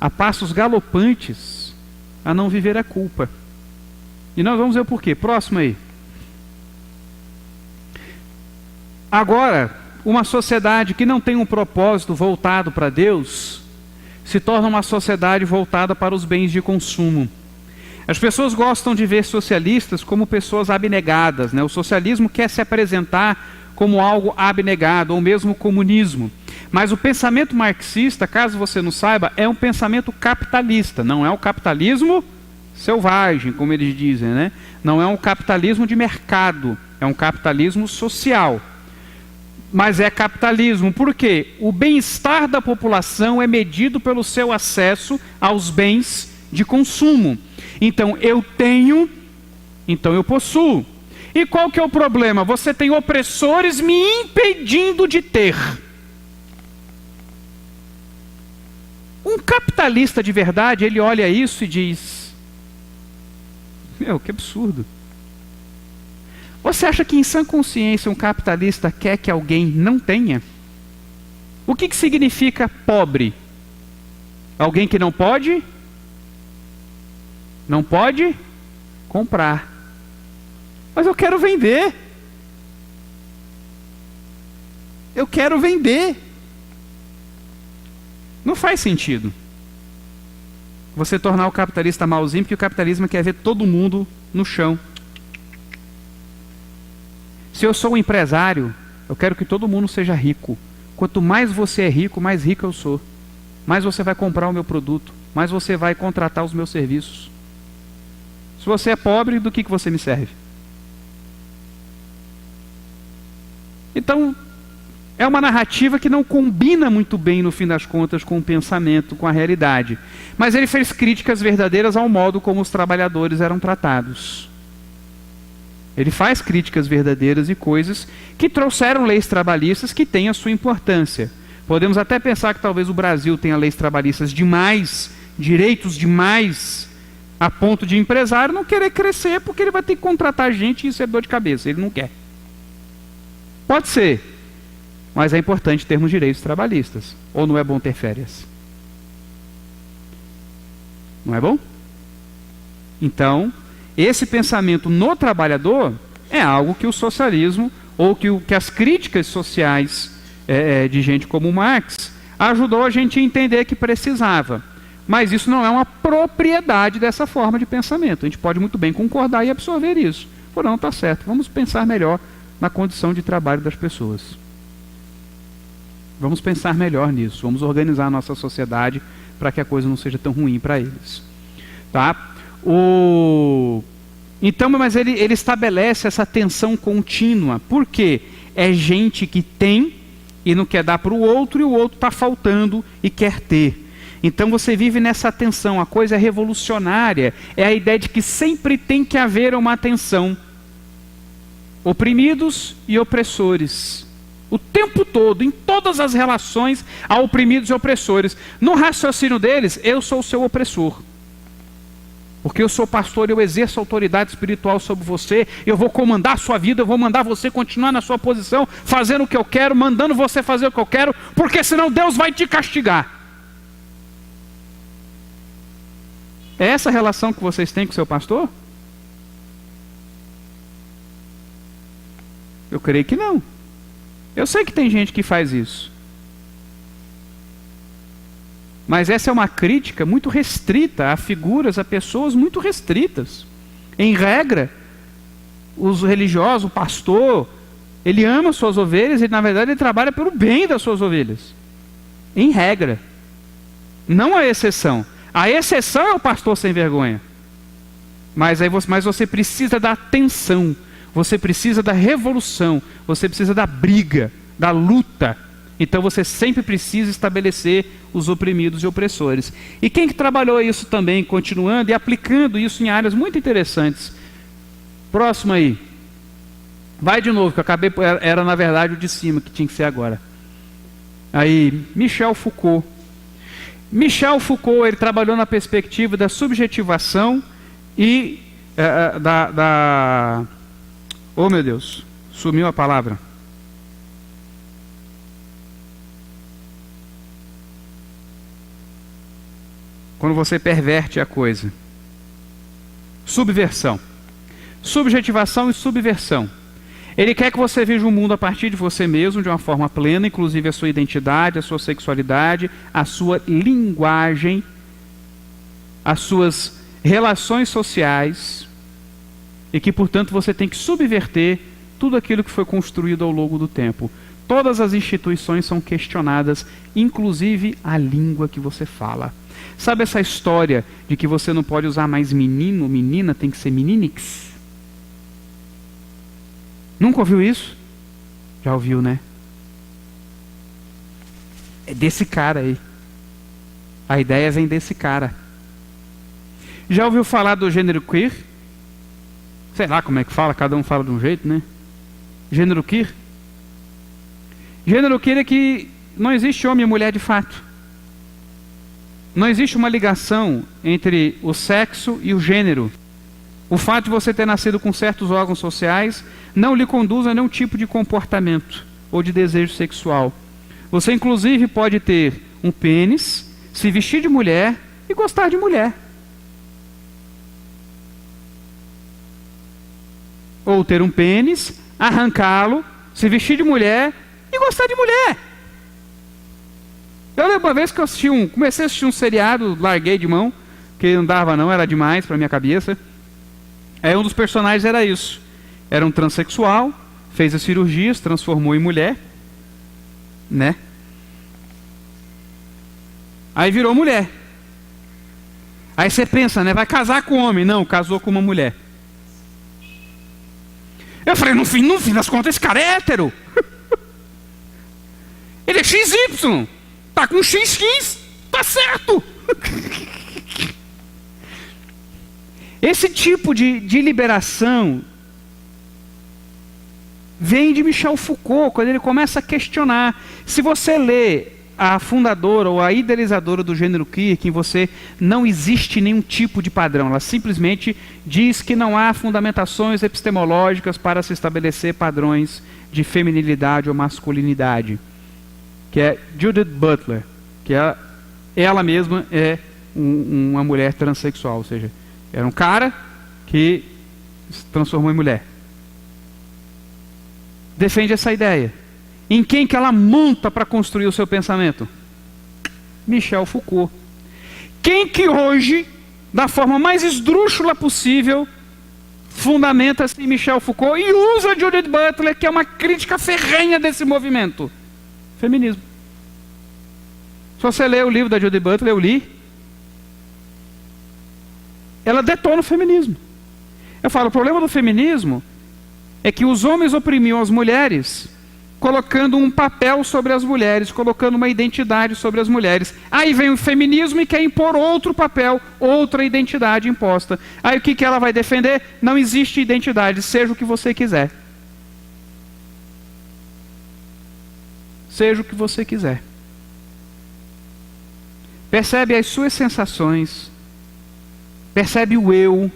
a passos galopantes a não viver a culpa. E nós vamos ver o porquê. Próximo aí. Agora, uma sociedade que não tem um propósito voltado para Deus se torna uma sociedade voltada para os bens de consumo. As pessoas gostam de ver socialistas como pessoas abnegadas, né? O socialismo quer se apresentar como algo abnegado, ou mesmo o comunismo. Mas o pensamento marxista, caso você não saiba, é um pensamento capitalista, não é o capitalismo selvagem, como eles dizem, né? Não é um capitalismo de mercado, é um capitalismo social. Mas é capitalismo, porque o bem-estar da população é medido pelo seu acesso aos bens de consumo. Então eu tenho, então eu possuo. E qual que é o problema? Você tem opressores me impedindo de ter. Um capitalista de verdade, ele olha isso e diz: meu, que absurdo. Você acha que em sã consciência um capitalista quer que alguém não tenha? O que significa pobre? Alguém que não pode comprar. Mas eu quero vender. Eu quero vender. Não faz sentido você tornar o capitalista malzinho, porque o capitalismo quer ver todo mundo no chão. Se eu sou um empresário, eu quero que todo mundo seja rico. Quanto mais você é rico, mais rico eu sou. Mais você vai comprar o meu produto, mais você vai contratar os meus serviços. Se você é pobre, do que você me serve? Então, é uma narrativa que não combina muito bem, no fim das contas, com o pensamento, com a realidade. Mas ele fez críticas verdadeiras ao modo como os trabalhadores eram tratados. Ele faz críticas verdadeiras e coisas que trouxeram leis trabalhistas que têm a sua importância. Podemos até pensar que talvez o Brasil tenha leis trabalhistas demais, direitos demais, a ponto de empresário não querer crescer porque ele vai ter que contratar gente e isso é dor de cabeça, ele não quer. Pode ser. mas é importante termos direitos trabalhistas. Ou não é bom ter férias? Não é bom? Então, esse pensamento no trabalhador é algo que o socialismo, ou que as críticas sociais de gente como Marx, ajudou a gente a entender que precisava. Mas isso não é uma propriedade dessa forma de pensamento. A gente pode muito bem concordar e absorver isso. Não, está certo, vamos pensar melhor na condição de trabalho das pessoas. Vamos pensar melhor nisso, vamos organizar a nossa sociedade para que a coisa não seja tão ruim para eles. Tá? Então, mas ele estabelece essa tensão contínua. Por quê? É gente que tem e não quer dar para o outro, e o outro está faltando e quer ter. Então você vive nessa tensão, a coisa é revolucionária, é a ideia de que sempre tem que haver uma tensão. Oprimidos e opressores. O tempo todo, em todas as relações, há oprimidos e opressores. No raciocínio deles, eu sou o seu opressor. Porque eu sou pastor, eu exerço autoridade espiritual sobre você, eu vou comandar a sua vida, eu vou mandar você continuar na sua posição, fazendo o que eu quero, mandando você fazer o que eu quero, porque senão Deus vai te castigar. É essa a relação que vocês têm com o seu pastor? Eu creio que não. Eu sei que tem gente que faz isso. Mas essa é uma crítica muito restrita a figuras, a pessoas muito restritas. Em regra, os religiosos, o pastor, ele ama suas ovelhas e na verdade ele trabalha pelo bem das suas ovelhas. Em regra. Não há exceção. A exceção é o pastor sem vergonha. Mas você precisa da atenção, você precisa da revolução, você precisa da briga, da luta. Então você sempre precisa estabelecer os oprimidos e opressores. E quem que trabalhou isso também, continuando e aplicando isso em áreas muito interessantes? Próximo aí. Vai de novo, que eu acabei, era na verdade o de cima que tinha que ser agora. Aí, Michel Foucault. Michel Foucault, ele trabalhou na perspectiva da subjetivação e oh meu Deus, sumiu a palavra. Quando você perverte a coisa. Subversão. Subjetivação e subversão. Ele quer que você veja o mundo a partir de você mesmo, de uma forma plena, inclusive a sua identidade, a sua sexualidade, a sua linguagem, as suas relações sociais, e que, portanto, você tem que subverter tudo aquilo que foi construído ao longo do tempo. Todas as instituições são questionadas, inclusive a língua que você fala. Sabe essa história de que você não pode usar mais menino, menina, tem que ser meninix? Nunca ouviu isso? Já ouviu, né? É desse cara aí. A ideia vem desse cara. Já ouviu falar do gênero queer? Sei lá como é que fala, cada um fala de um jeito, né? Gênero queer? Gênero queer é que não existe homem e mulher de fato. Não existe uma ligação entre o sexo e o gênero. O fato de você ter nascido com certos órgãos sociais não lhe conduz a nenhum tipo de comportamento ou de desejo sexual. Você inclusive pode ter um pênis, se vestir de mulher e gostar de mulher. Ou ter um pênis, arrancá-lo, se vestir de mulher e gostar de mulher. Eu lembro uma vez que eu comecei a assistir um seriado, larguei de mão, que não dava não, era demais para minha cabeça. Aí um dos personagens era isso. Era um transexual, fez a cirurgia, se transformou em mulher, né? Aí virou mulher. Aí você pensa, né? Vai casar com homem. Não, casou com uma mulher. Eu falei, no fim das contas, esse cara é hétero. Ele é XY. Tá com XX. Tá certo. Esse tipo de liberação vem de Michel Foucault, quando ele começa a questionar. Se você lê a fundadora ou a idealizadora do gênero queer, que em você não existe nenhum tipo de padrão. Ela simplesmente diz que não há fundamentações epistemológicas para se estabelecer padrões de feminilidade ou masculinidade. Que é Judith Butler, que ela mesma é uma mulher transexual, ou seja, era um cara que se transformou em mulher. Defende essa ideia. Em quem que ela monta para construir o seu pensamento? Michel Foucault. Quem que hoje, da forma mais esdrúxula possível, fundamenta-se em Michel Foucault e usa Judith Butler, que é uma crítica ferrenha desse movimento? Feminismo. Se você ler o livro da Judith Butler, eu li, ela detona o feminismo. Eu falo, o problema do feminismo é que os homens oprimiam as mulheres, colocando um papel sobre as mulheres, colocando uma identidade sobre as mulheres. Aí vem o feminismo e quer impor outro papel, outra identidade imposta. Aí o que ela vai defender? Não existe identidade, seja o que você quiser. Seja o que você quiser. Percebe as suas sensações, percebe o eu,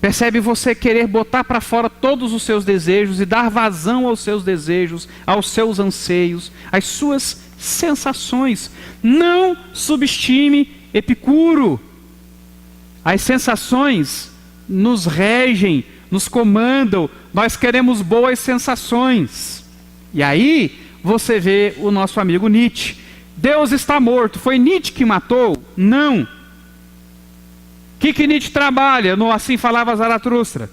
percebe você querer botar para fora todos os seus desejos e dar vazão aos seus desejos, aos seus anseios, às suas sensações. Não subestime Epicuro. As sensações nos regem, nos comandam. Nós queremos boas sensações. E aí você vê o nosso amigo Nietzsche. Deus está morto. Foi Nietzsche que matou? Não. O que Nietzsche trabalha no Assim Falava Zaratustra?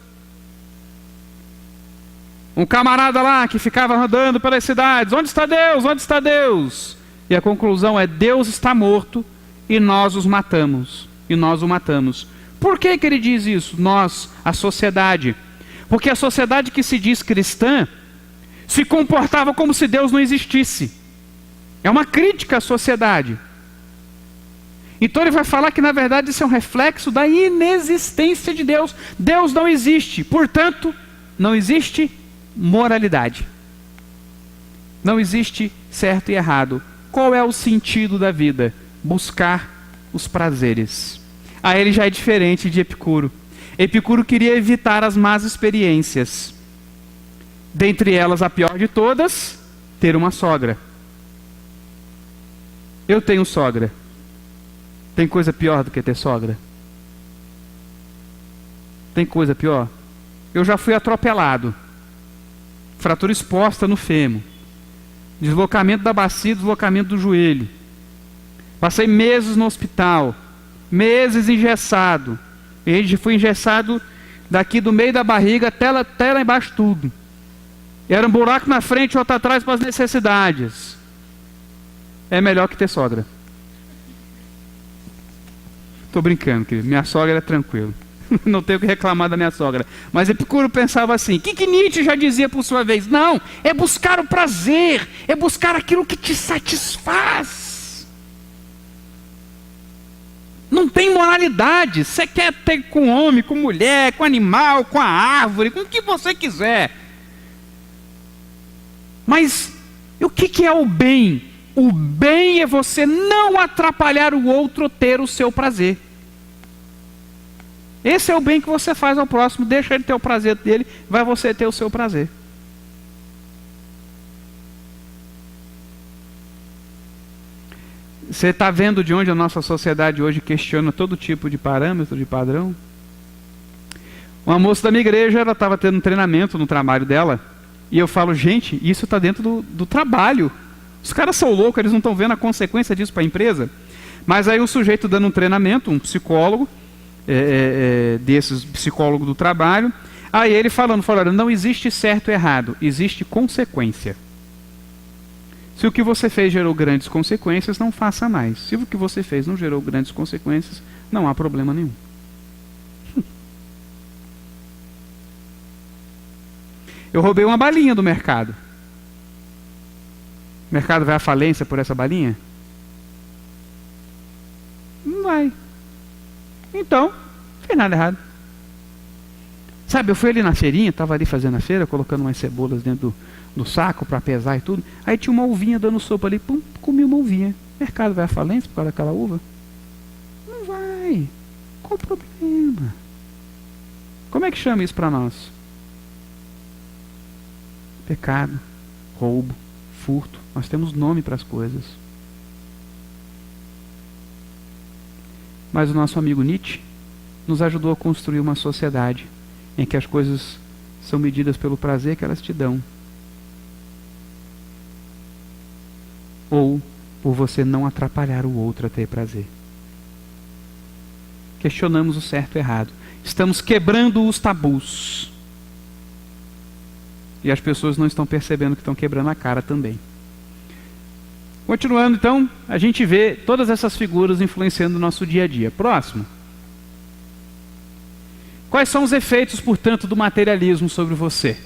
Um camarada lá que ficava andando pelas cidades. Onde está Deus? Onde está Deus? E a conclusão é: Deus está morto e nós os matamos. E nós o matamos. Por que ele diz isso? Nós, a sociedade. Porque a sociedade que se diz cristã se comportava como se Deus não existisse. É uma crítica à sociedade. Então ele vai falar que na verdade isso é um reflexo da inexistência de Deus. Deus não existe, portanto, não existe moralidade. Não existe certo e errado. Qual é o sentido da vida? Buscar os prazeres. Aí ele já é diferente de Epicuro. Epicuro queria evitar as más experiências. Dentre elas, a pior de todas, ter uma sogra. Eu tenho sogra. Tem coisa pior do que ter sogra? Tem coisa pior? Eu já fui atropelado. Fratura exposta no fêmur. Deslocamento da bacia, deslocamento do joelho. Passei meses no hospital. Meses engessado. E fui engessado daqui do meio da barriga até lá embaixo tudo. Era um buraco na frente e outro atrás para as necessidades. É melhor que ter sogra. Estou brincando, querido. Minha sogra é tranquila. Não tenho que reclamar da minha sogra. Mas Epicuro pensava assim. O que Nietzsche já dizia por sua vez? Não, é buscar o prazer. É buscar aquilo que te satisfaz. Não tem moralidade. Você quer ter com homem, com mulher, com animal, com a árvore, com o que você quiser. Mas o que é o bem? O bem é você não atrapalhar o outro ter o seu prazer. Esse é o bem que você faz ao próximo. Deixa ele ter o prazer dele, vai você ter o seu prazer. Você está vendo de onde a nossa sociedade hoje questiona todo tipo de parâmetro, de padrão? Uma moça da minha igreja, ela estava tendo um treinamento no trabalho dela. E eu falo, gente, isso está dentro do trabalho. Os caras são loucos, eles não estão vendo a consequência disso para a empresa. Mas aí um sujeito dando um treinamento, um psicólogo, desses psicólogos do trabalho, aí ele falando, não existe certo e errado, existe consequência. Se o que você fez gerou grandes consequências, não faça mais. Se o que você fez não gerou grandes consequências, não há problema nenhum. Eu roubei uma balinha do mercado. O mercado vai à falência por essa balinha? Não vai. Então, não fez nada errado. Sabe, eu fui ali na feirinha, estava ali fazendo a feira, colocando umas cebolas dentro do saco para pesar e tudo. Aí tinha uma uvinha dando sopa ali, pum, comi uma uvinha. O mercado vai à falência por causa daquela uva? Não vai. Qual o problema? Como é que chama isso para nós? Pecado, roubo, furto. Nós temos nome para as coisas. Mas o nosso amigo Nietzsche nos ajudou a construir uma sociedade em que as coisas são medidas pelo prazer que elas te dão, ou por você não atrapalhar o outro a ter prazer. Questionamos o certo e o errado. Estamos quebrando os tabus. E as pessoas não estão percebendo que estão quebrando a cara também. Continuando então, a gente vê todas essas figuras influenciando o nosso dia a dia. Próximo. Quais são os efeitos, portanto, do materialismo sobre você?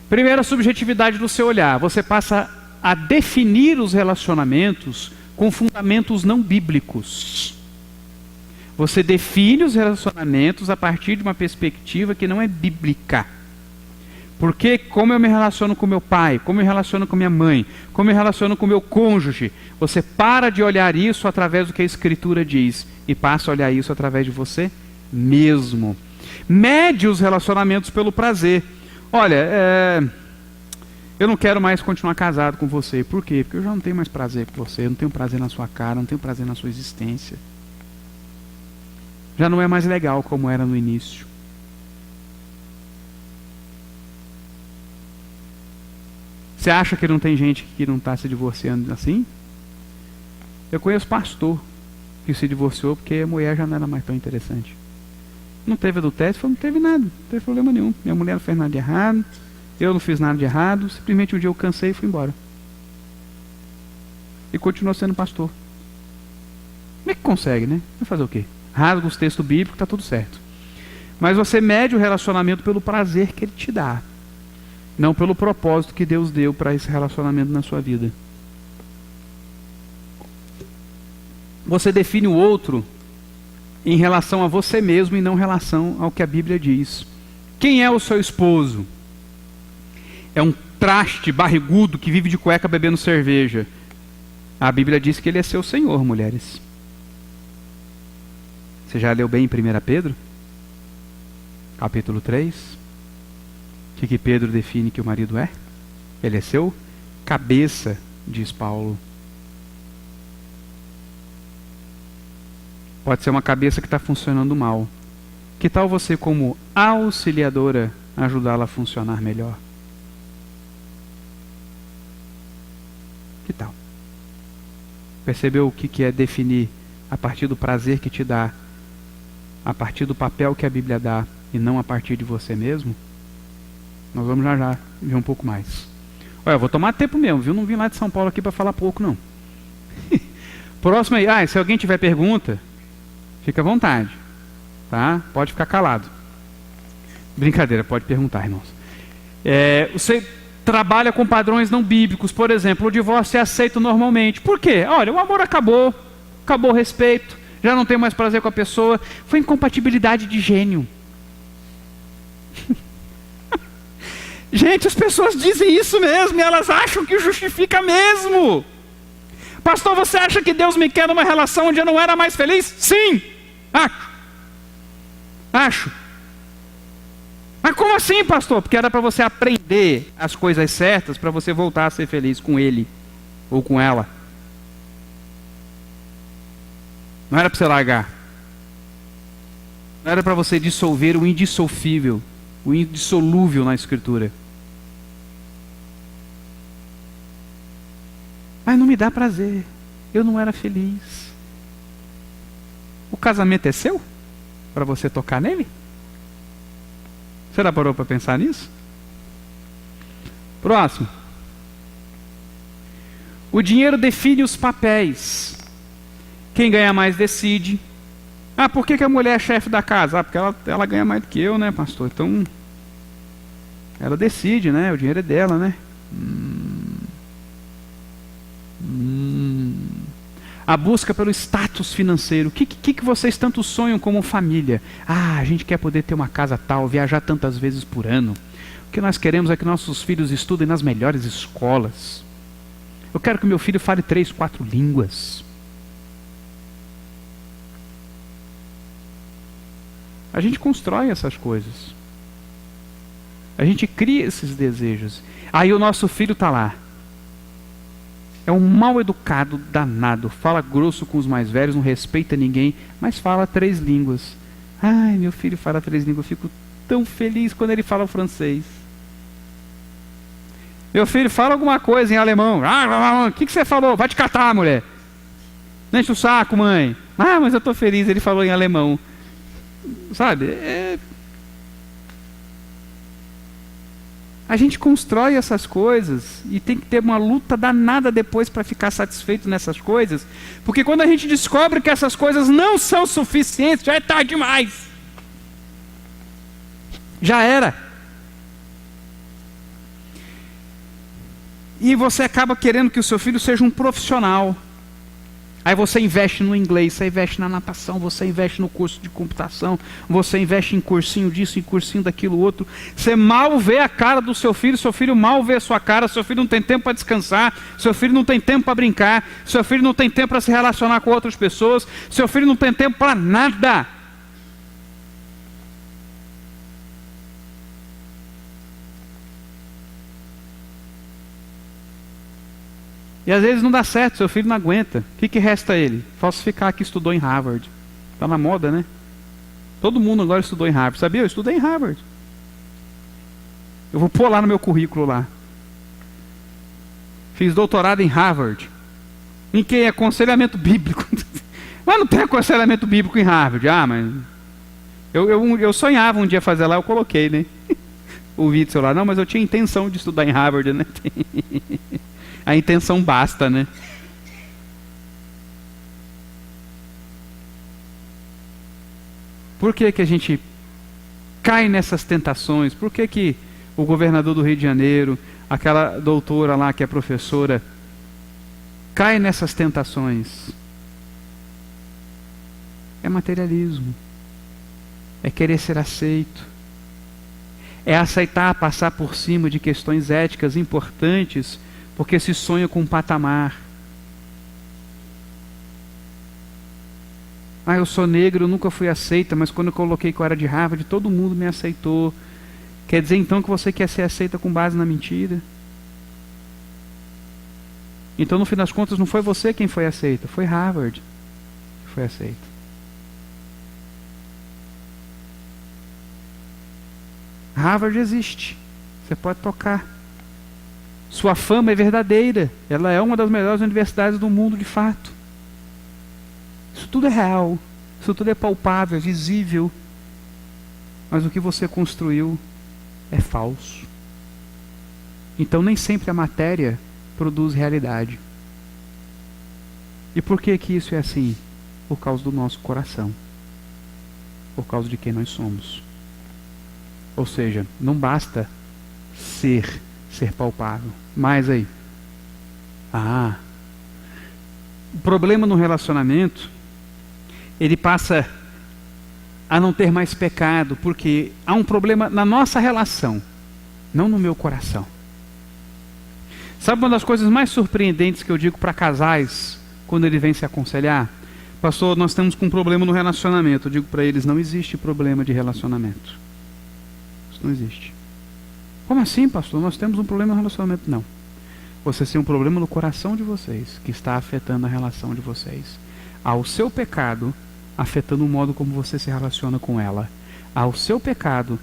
Primeiro, a subjetividade do seu olhar. Você passa a definir os relacionamentos com fundamentos não bíblicos. Você define os relacionamentos a partir de uma perspectiva que não é bíblica. Porque como eu me relaciono com meu pai, como eu me relaciono com minha mãe, como eu me relaciono com meu cônjuge, você para de olhar isso através do que a Escritura diz e passa a olhar isso através de você mesmo. Mede os relacionamentos pelo prazer. Olha, eu não quero mais continuar casado com você. Por quê? Porque eu já não tenho mais prazer com você, eu não tenho prazer na sua cara, não tenho prazer na sua existência. Já não é mais legal como era no início. Você acha que não tem gente que não está se divorciando assim? Eu conheço pastor que se divorciou porque a mulher já não era mais tão interessante. Não teve adultério, não teve nada, não teve problema nenhum. Minha mulher não fez nada de errado, eu não fiz nada de errado, simplesmente um dia eu cansei e fui embora. E continuou sendo pastor. Como é que consegue, né? Vai fazer o quê? Rasga os textos bíblicos, está tudo certo. Mas você mede o relacionamento pelo prazer que ele te dá, não pelo propósito que Deus deu para esse relacionamento na sua vida. Você define o outro em relação a você mesmo e não em relação ao que a Bíblia diz. Quem é o seu esposo? É um traste barrigudo que vive de cueca bebendo cerveja. A Bíblia diz que ele é seu Senhor, mulheres. Você já leu bem em 1 Pedro? Capítulo 3. O que Pedro define que o marido é? Ele é seu cabeça, diz Paulo. Pode ser uma cabeça que está funcionando mal. Que tal você, como auxiliadora, ajudá-la a funcionar melhor? Que tal? Percebeu o que é definir a partir do prazer que te dá, a partir do papel que a Bíblia dá e não a partir de você mesmo? Nós vamos já ver um pouco mais. Olha, eu vou tomar tempo mesmo, viu? Não vim lá de São Paulo aqui para falar pouco, não. Próximo aí. Se alguém tiver pergunta, fica à vontade. Tá? Pode ficar calado. Brincadeira, pode perguntar, irmãos. Você trabalha com padrões não bíblicos. Por exemplo, o divórcio é aceito normalmente. Por quê? Olha, o amor acabou o respeito, já não tem mais prazer com a pessoa. Foi incompatibilidade de gênio. Gente, as pessoas dizem isso mesmo e elas acham que justifica mesmo. Pastor, você acha que Deus me quer numa relação onde eu não era mais feliz? Sim, acho. Mas como assim, pastor? Porque era para você aprender as coisas certas para você voltar a ser feliz com ele ou com ela. Não era para você largar. Não era para você dissolver o indissolvível, o indissolúvel na Escritura. Mas não me dá prazer. Eu não era feliz. O casamento é seu? Para você tocar nele? Você já parou para pensar nisso? Próximo. O dinheiro define os papéis. Quem ganha mais decide. Por que a mulher é chefe da casa? Porque ela ganha mais do que eu, né, pastor? Então, ela decide, né? O dinheiro é dela, né? A busca pelo status financeiro. O que vocês tanto sonham como família? Ah, a gente quer poder ter uma casa tal, viajar tantas vezes por ano. O que nós queremos é que nossos filhos estudem nas melhores escolas. Eu quero que meu filho fale 3, 4 línguas. A gente constrói essas coisas. A gente cria esses desejos. Aí o nosso filho está lá. É um mal educado danado. Fala grosso com os mais velhos, não respeita ninguém, mas fala 3 línguas. Ai, meu filho fala 3 línguas. Eu fico tão feliz quando ele fala o francês. Meu filho fala alguma coisa em alemão. O que você falou? Vai te catar, mulher. Não enche o saco, mãe. Ah, mas eu estou feliz, ele falou em alemão. Sabe? A gente constrói essas coisas e tem que ter uma luta danada depois para ficar satisfeito nessas coisas, porque quando a gente descobre que essas coisas não são suficientes, já é tarde demais. Já era. E você acaba querendo que o seu filho seja um profissional. Aí você investe no inglês, você investe na natação, você investe no curso de computação, você investe em cursinho disso, em cursinho daquilo outro. Você mal vê a cara do seu filho mal vê a sua cara, seu filho não tem tempo para descansar, seu filho não tem tempo para brincar, seu filho não tem tempo para se relacionar com outras pessoas, seu filho não tem tempo para nada. E às vezes não dá certo, seu filho não aguenta. O que resta a ele? Falsificar que estudou em Harvard. Está na moda, né? Todo mundo agora estudou em Harvard. Sabia? Eu estudei em Harvard. Eu vou pôr lá no meu currículo lá. Fiz doutorado em Harvard. Em que? Aconselhamento bíblico. Mas não tem aconselhamento bíblico em Harvard. Ah, mas... Eu sonhava um dia fazer lá, eu coloquei, né? O vídeo lá. Não, mas eu tinha intenção de estudar em Harvard, né? A intenção basta, né? Por que a gente cai nessas tentações? Por que o governador do Rio de Janeiro, aquela doutora lá que é professora, cai nessas tentações? É materialismo. É querer ser aceito. É aceitar passar por cima de questões éticas importantes porque se sonha com um patamar. Ah, eu sou negro, eu nunca fui aceita, mas quando eu coloquei que eu era de Harvard, todo mundo me aceitou. Quer dizer então que você quer ser aceita com base na mentira? Então no fim das contas não foi você quem foi aceita, foi Harvard que foi aceita. Harvard existe, você pode tocar. Sua fama é verdadeira. Ela é uma das melhores universidades do mundo, de fato. Isso tudo é real. Isso tudo é palpável, é visível. Mas o que você construiu é falso. Então nem sempre a matéria produz realidade. E por que isso é assim? Por causa do nosso coração. Por causa de quem nós somos. Ou seja, não basta ser palpável. Mais aí. O problema no relacionamento, ele passa a não ter mais pecado, porque há um problema na nossa relação, não no meu coração. Sabe uma das coisas mais surpreendentes que eu digo para casais, quando ele vem se aconselhar? Pastor, nós temos um problema no relacionamento. Eu digo para eles, não existe problema de relacionamento. Isso não existe. Como assim, pastor? Nós temos um problema no relacionamento. Não. Vocês têm um problema no coração de vocês, que está afetando a relação de vocês. Há o seu pecado afetando o modo como você se relaciona com ela. Há o seu pecado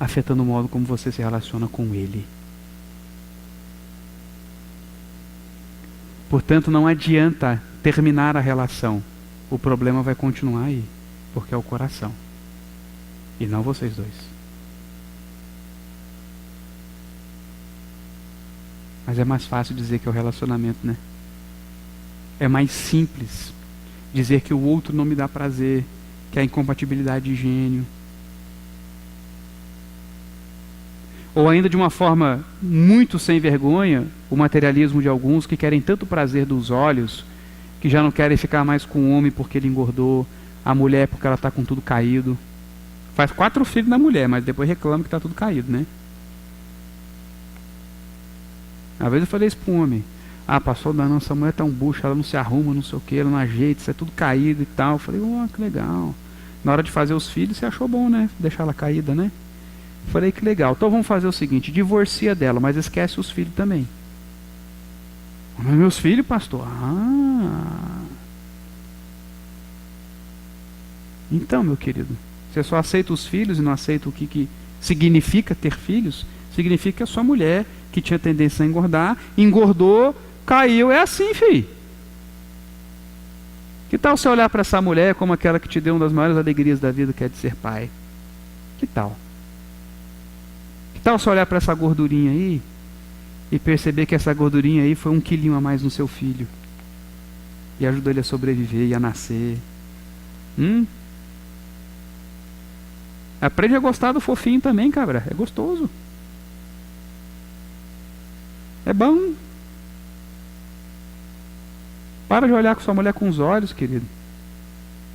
afetando o modo como você se relaciona com ele. Portanto, não adianta terminar a relação. O problema vai continuar aí, porque é o coração. E não vocês dois. Mas é mais fácil dizer que é o relacionamento, né? É mais simples dizer que o outro não me dá prazer, que é a incompatibilidade de gênio. Ou ainda de uma forma muito sem vergonha, o materialismo de alguns que querem tanto prazer dos olhos, que já não querem ficar mais com o homem porque ele engordou, a mulher porque ela está com tudo caído. Faz 4 filhos da mulher, mas depois reclama que está tudo caído, né? Às vezes eu falei isso para um homem: ah, pastor, da nossa mulher tá um bucho, ela não se arruma, não sei o que, ela não ajeita, isso é tudo caído e tal. Eu falei: oh, que legal. Na hora de fazer os filhos, você achou bom, né? Deixar ela caída, né? Eu falei: que legal. Então vamos fazer o seguinte: divorcia dela, mas esquece os filhos também. Mas meus filhos, pastor? Ah. Então, meu querido, você só aceita os filhos e não aceita o que significa ter filhos? Significa que a sua mulher, que tinha tendência a engordar, engordou, caiu. É assim, filho. Que tal você olhar para essa mulher como aquela que te deu uma das maiores alegrias da vida, que é de ser pai? Que tal? Que tal você olhar para essa gordurinha aí e perceber que essa gordurinha aí foi 1 quilinho a mais no seu filho e ajudou ele a sobreviver e a nascer? Aprende a gostar do fofinho também, cabra. É gostoso. É bom. Para de olhar com sua mulher com os olhos, querido.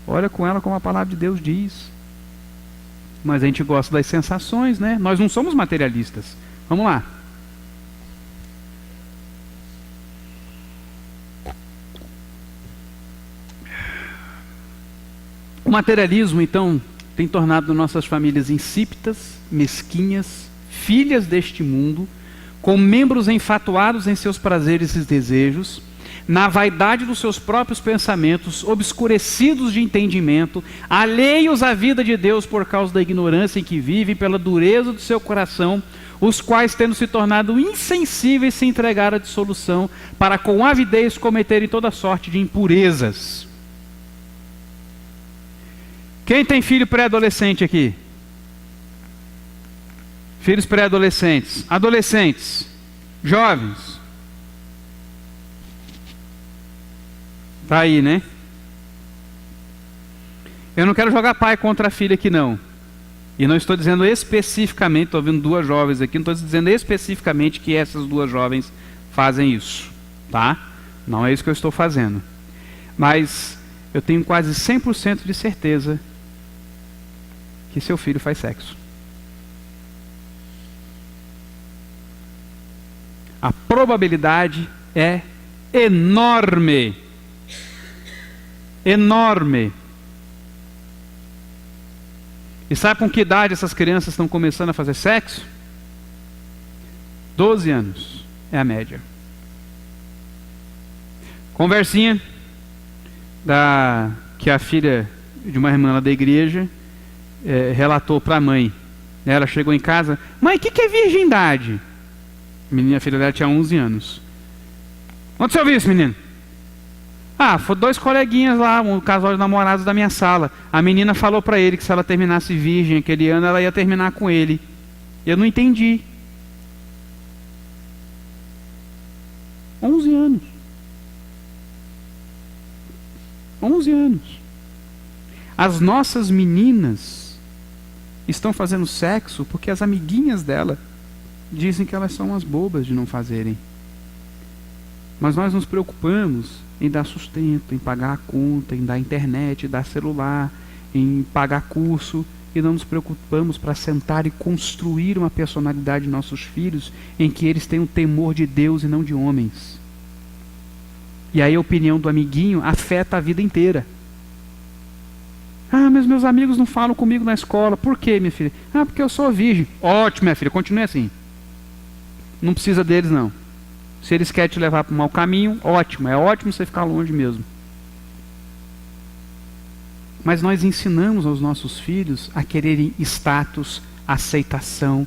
Olha com ela como a palavra de Deus diz. Mas a gente gosta das sensações, né? Nós não somos materialistas. Vamos lá. O materialismo, então, tem tornado nossas famílias insípidas, mesquinhas, filhas deste mundo, com membros enfatuados em seus prazeres e desejos, na vaidade dos seus próprios pensamentos, obscurecidos de entendimento, alheios à vida de Deus por causa da ignorância em que vivem, pela dureza do seu coração, os quais, tendo se tornado insensíveis, se entregaram à dissolução, para com avidez cometerem toda sorte de impurezas. Quem tem filho pré-adolescente aqui? Filhos pré-adolescentes, adolescentes, jovens. Tá aí, né? Eu não quero jogar pai contra a filha aqui, não. E não estou dizendo especificamente, estou vendo 2 jovens aqui, não estou dizendo especificamente que essas 2 jovens fazem isso, tá? Não é isso que eu estou fazendo. Mas eu tenho quase 100% de certeza que seu filho faz sexo. A probabilidade é enorme. Enorme. E sabe com que idade essas crianças estão começando a fazer sexo? 12 anos é a média. Conversinha que a filha de uma irmã lá da igreja relatou para a mãe. Ela chegou em casa: mãe, o que é virgindade? A filha dela tinha 11 anos. Onde você ouviu isso, menino? Ah, foram 2 coleguinhas lá, um casal de namorados da minha sala. A menina falou para ele que se ela terminasse virgem aquele ano, ela ia terminar com ele. Eu não entendi. 11 anos. 11 anos. As nossas meninas estão fazendo sexo porque as amiguinhas dela dizem que elas são umas bobas de não fazerem. Mas nós nos preocupamos em dar sustento, em pagar a conta, em dar internet, dar celular, em pagar curso, e não nos preocupamos para sentar e construir uma personalidade de nossos filhos em que eles tenham temor de Deus e não de homens. E aí a opinião do amiguinho afeta a vida inteira. Ah, mas meus amigos não falam comigo na escola. Por quê, minha filha? Ah, porque eu sou virgem. Ótimo, minha filha, continue assim. Não precisa deles, não. Se eles querem te levar para um mau caminho, ótimo. É ótimo você ficar longe mesmo. Mas nós ensinamos aos nossos filhos a quererem status, aceitação,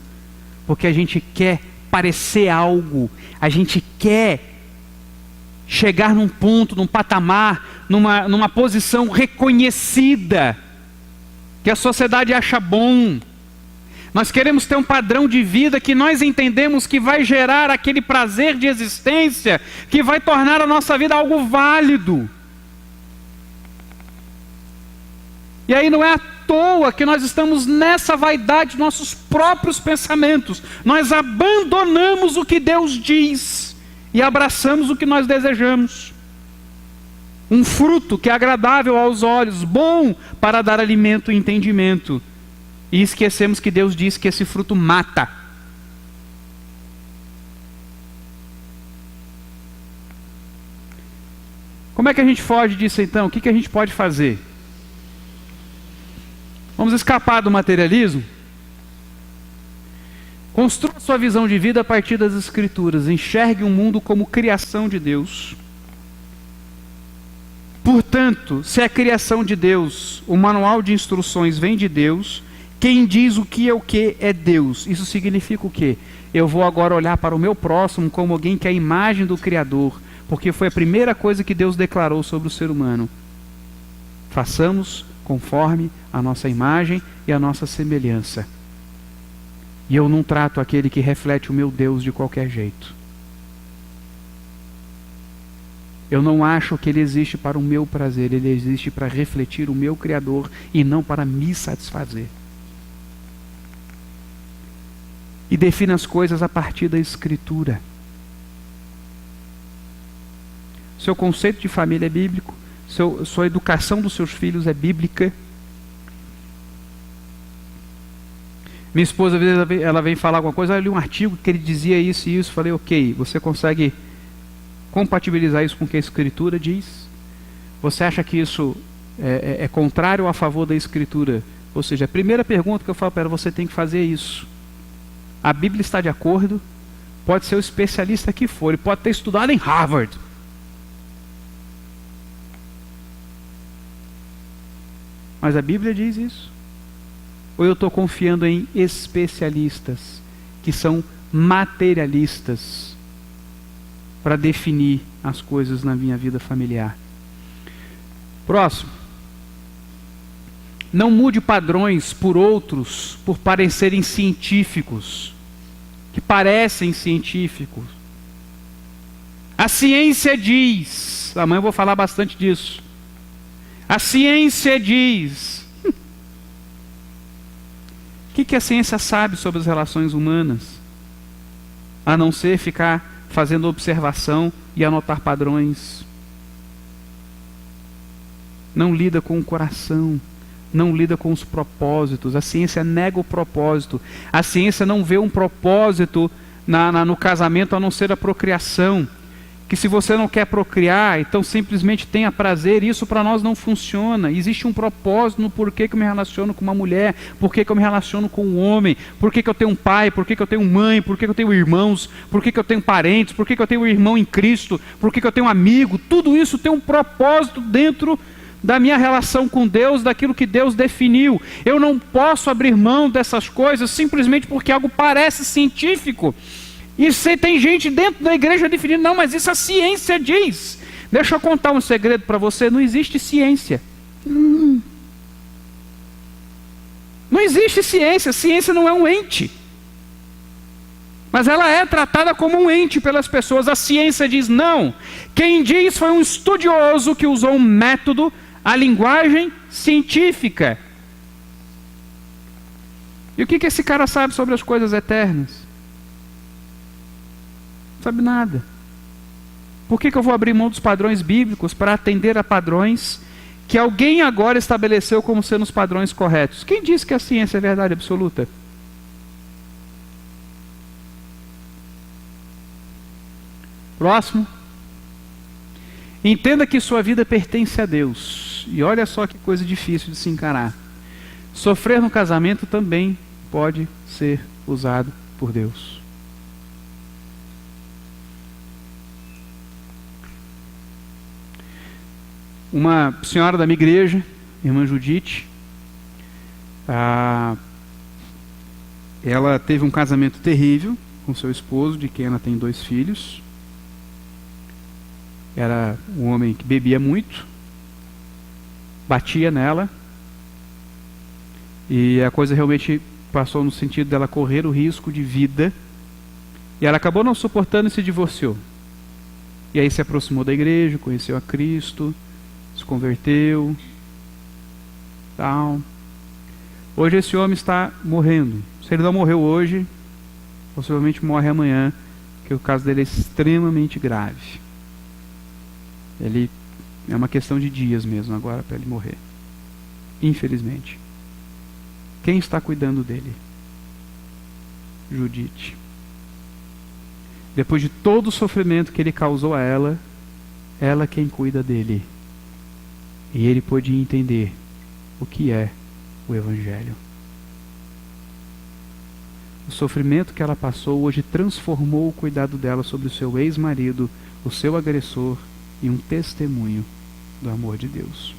porque a gente quer parecer algo, a gente quer chegar num ponto, num patamar, numa posição reconhecida, que a sociedade acha bom. Nós queremos ter um padrão de vida que nós entendemos que vai gerar aquele prazer de existência, que vai tornar a nossa vida algo válido. E aí não é à toa que nós estamos nessa vaidade dos nossos próprios pensamentos. Nós abandonamos o que Deus diz e abraçamos o que nós desejamos. Um fruto que é agradável aos olhos, bom para dar alimento e entendimento. E esquecemos que Deus disse que esse fruto mata. Como é que a gente foge disso então? O que a gente pode fazer? Vamos escapar do materialismo? Construa sua visão de vida a partir das Escrituras. Enxergue o mundo como criação de Deus. Portanto, se é criação de Deus, o manual de instruções vem de Deus, quem diz o que é Deus. Isso significa o quê? Eu vou agora olhar para o meu próximo como alguém que é a imagem do Criador, porque foi a primeira coisa que Deus declarou sobre o ser humano. Façamos conforme a nossa imagem e a nossa semelhança. E eu não trato aquele que reflete o meu Deus de qualquer jeito. Eu não acho que ele existe para o meu prazer, ele existe para refletir o meu Criador e não para me satisfazer. E defina as coisas a partir da Escritura. Seu conceito de família é bíblico, sua educação dos seus filhos é bíblica. Minha esposa, às vezes, ela vem falar alguma coisa, eu li um artigo que ele dizia isso e isso, falei, ok, você consegue compatibilizar isso com o que a Escritura diz? Você acha que isso é contrário ou a favor da Escritura? Ou seja, a primeira pergunta que eu falo para ela, você tem que fazer isso. A Bíblia está de acordo? Pode ser o especialista que for, ele pode ter estudado em Harvard. Mas a Bíblia diz isso? Ou eu estou confiando em especialistas que são materialistas para definir as coisas na minha vida familiar? Próximo. Não mude padrões por outros por parecerem científicos, que parecem científicos. A ciência diz, amanhã eu vou falar bastante disso. A ciência diz. O que a ciência sabe sobre as relações humanas? A não ser ficar fazendo observação e anotar padrões. Não lida com o coração, não lida com os propósitos. A ciência nega o propósito. A ciência não vê um propósito no casamento a não ser a procriação. Que se você não quer procriar, então simplesmente tenha prazer. Isso para nós não funciona. Existe um propósito no porquê que eu me relaciono com uma mulher, porquê que eu me relaciono com um homem, porquê que eu tenho um pai, porquê que eu tenho mãe, porquê que eu tenho irmãos, porquê que eu tenho parentes, porquê que eu tenho um irmão em Cristo, porquê que eu tenho um amigo. Tudo isso tem um propósito dentro da minha relação com Deus, daquilo que Deus definiu. Eu não posso abrir mão dessas coisas simplesmente porque algo parece científico. E se tem gente dentro da igreja definindo, não, mas isso a ciência diz. Deixa eu contar um segredo para você, não existe ciência. Não existe ciência, ciência não é um ente. Mas ela é tratada como um ente pelas pessoas. A ciência diz não. Quem diz foi um estudioso que usou um método, a linguagem científica. E o que esse cara sabe sobre as coisas eternas? Não sabe nada. Por que eu vou abrir mão dos padrões bíblicos para atender a padrões que alguém agora estabeleceu como sendo os padrões corretos? Quem disse que a ciência é verdade absoluta? Próximo. Entenda que sua vida pertence a Deus. E olha só que coisa difícil de se encarar. Sofrer no casamento também pode ser usado por Deus. Uma senhora da minha igreja, irmã Judite, ela teve um casamento terrível com seu esposo, de quem ela tem 2 filhos. Era um homem que bebia muito, batia nela, e a coisa realmente passou no sentido dela correr o risco de vida, e ela acabou não suportando e se divorciou. E aí se aproximou da igreja, conheceu a Cristo, se converteu, tal. Hoje esse homem está morrendo. Se ele não morreu hoje, possivelmente morre amanhã, porque o caso dele é extremamente grave. Ele É uma questão de dias mesmo agora para ele morrer. Infelizmente. Quem está cuidando dele? Judite. Depois de todo o sofrimento que ele causou a ela quem cuida dele. E ele pôde entender o que é o Evangelho. O sofrimento que ela passou hoje transformou o cuidado dela sobre o seu ex-marido, o seu agressor, em um testemunho do amor de Deus.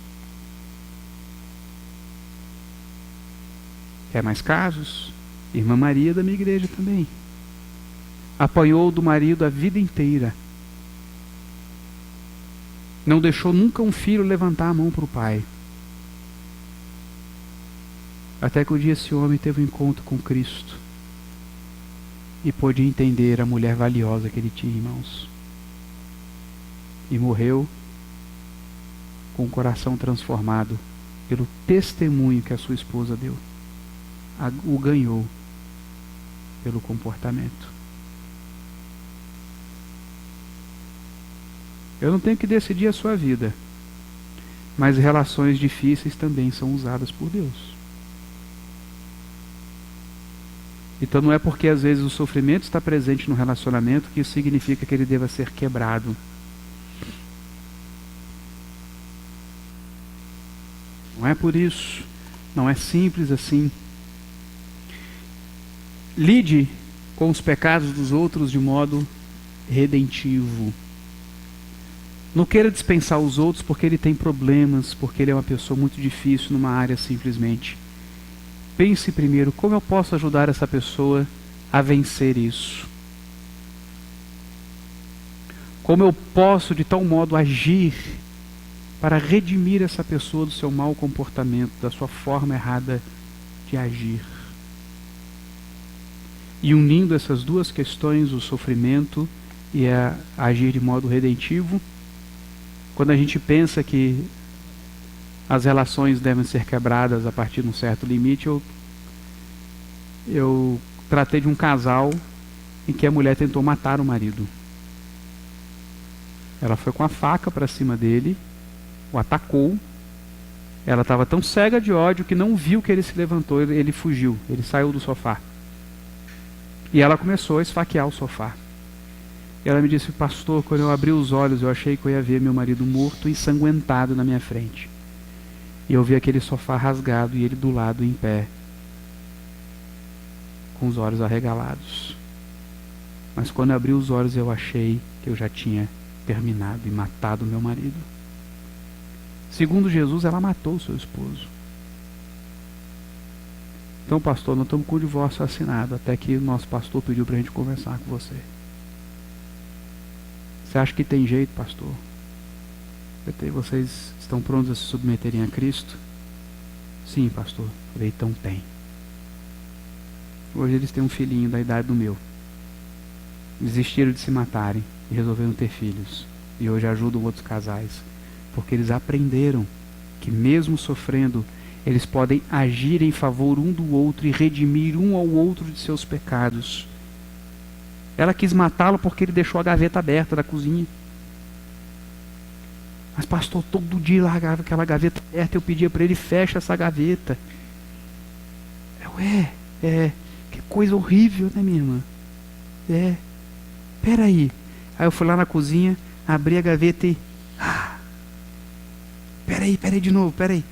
Quer mais casos? Irmã Maria da minha igreja também. Apanhou do marido a vida inteira. Não deixou nunca um filho levantar a mão para o pai. Até que um dia esse homem teve um encontro com Cristo e pôde entender a mulher valiosa que ele tinha em mãos. E morreu com o coração transformado pelo testemunho que a sua esposa deu. O ganhou pelo comportamento. Eu não tenho que decidir a sua vida, mas relações difíceis também são usadas por Deus. Então não é porque às vezes o sofrimento está presente no relacionamento que isso significa que ele deva ser quebrado. Não é por isso. Não é simples assim. Lide com os pecados dos outros de modo redentivo. Não queira dispensar os outros porque ele tem problemas, porque ele é uma pessoa muito difícil numa área simplesmente. Pense primeiro, como eu posso ajudar essa pessoa a vencer isso? Como eu posso de tal modo agir para redimir essa pessoa do seu mau comportamento, da sua forma errada de agir? E unindo essas duas questões, o sofrimento e a agir de modo redentivo, quando a gente pensa que as relações devem ser quebradas a partir de um certo limite, eu tratei de um casal em que a mulher tentou matar o marido. Ela foi com a faca para cima dele, o atacou. Ela estava tão cega de ódio que não viu que ele se levantou, ele fugiu, ele saiu do sofá. E ela começou a esfaquear o sofá. E ela me disse: pastor, quando eu abri os olhos, eu achei que eu ia ver meu marido morto e ensanguentado na minha frente. E eu vi aquele sofá rasgado e ele do lado em pé, com os olhos arregalados. Mas quando eu abri os olhos, eu achei que eu já tinha terminado e matado meu marido. Segundo Jesus, ela matou o seu esposo. Então, pastor, nós estamos com o divórcio assinado, até que o nosso pastor pediu para a gente conversar com você. Você acha que tem jeito, pastor? Vocês estão prontos a se submeterem a Cristo? Sim, pastor. Falei, então tem. Hoje eles têm um filhinho da idade do meu. Desistiram de se matarem e resolveram ter filhos. E hoje ajudam outros casais. Porque eles aprenderam que mesmo sofrendo, eles podem agir em favor um do outro e redimir um ao outro de seus pecados. Ela quis matá-lo porque ele deixou a gaveta aberta da cozinha. Mas pastor, todo dia largava aquela gaveta aberta, eu pedia para ele: fecha essa gaveta. Que coisa horrível, né, minha irmã? Peraí. Aí eu fui lá na cozinha, abri a gaveta e... Peraí de novo, peraí.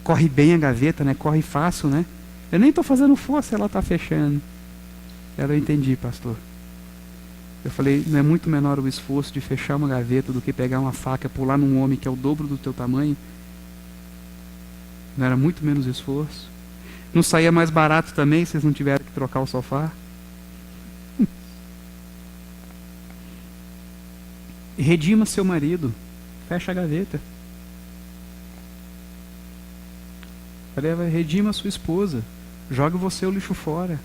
Corre bem a gaveta, né? Corre fácil, né? Eu nem estou fazendo força, ela está fechando. Eu entendi, pastor. Eu falei, não é muito menor o esforço de fechar uma gaveta do que pegar uma faca e pular num homem que é o dobro do teu tamanho? Não era muito menos esforço? Não saía mais barato também, vocês não tiveram que trocar o sofá? Redima seu marido. Fecha a gaveta. Falei, redima sua esposa. Jogue você o lixo fora.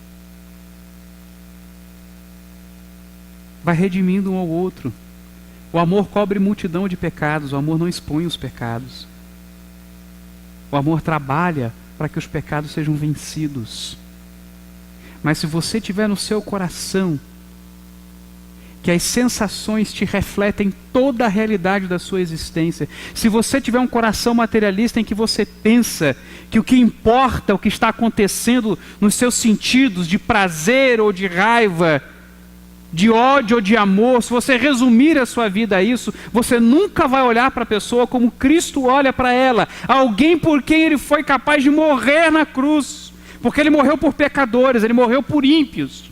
Vai redimindo um ao outro. O amor cobre multidão de pecados. O amor não expõe os pecados. O amor trabalha para que os pecados sejam vencidos. Mas se você tiver no seu coração que as sensações te refletem toda a realidade da sua existência. Se você tiver um coração materialista em que você pensa que o que importa, o que está acontecendo nos seus sentidos de prazer ou de raiva, de ódio ou de amor, se você resumir a sua vida a isso, você nunca vai olhar para a pessoa como Cristo olha para ela. Alguém por quem ele foi capaz de morrer na cruz. Porque ele morreu por pecadores, ele morreu por ímpios.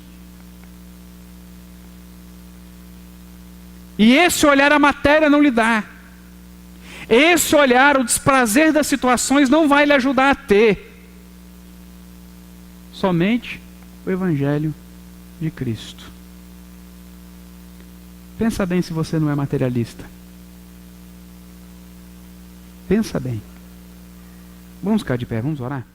E esse olhar a matéria não lhe dá. Esse olhar, o desprazer das situações não vai lhe ajudar a ter. Somente o Evangelho de Cristo. Pensa bem se você não é materialista. Pensa bem. Vamos ficar de pé, vamos orar?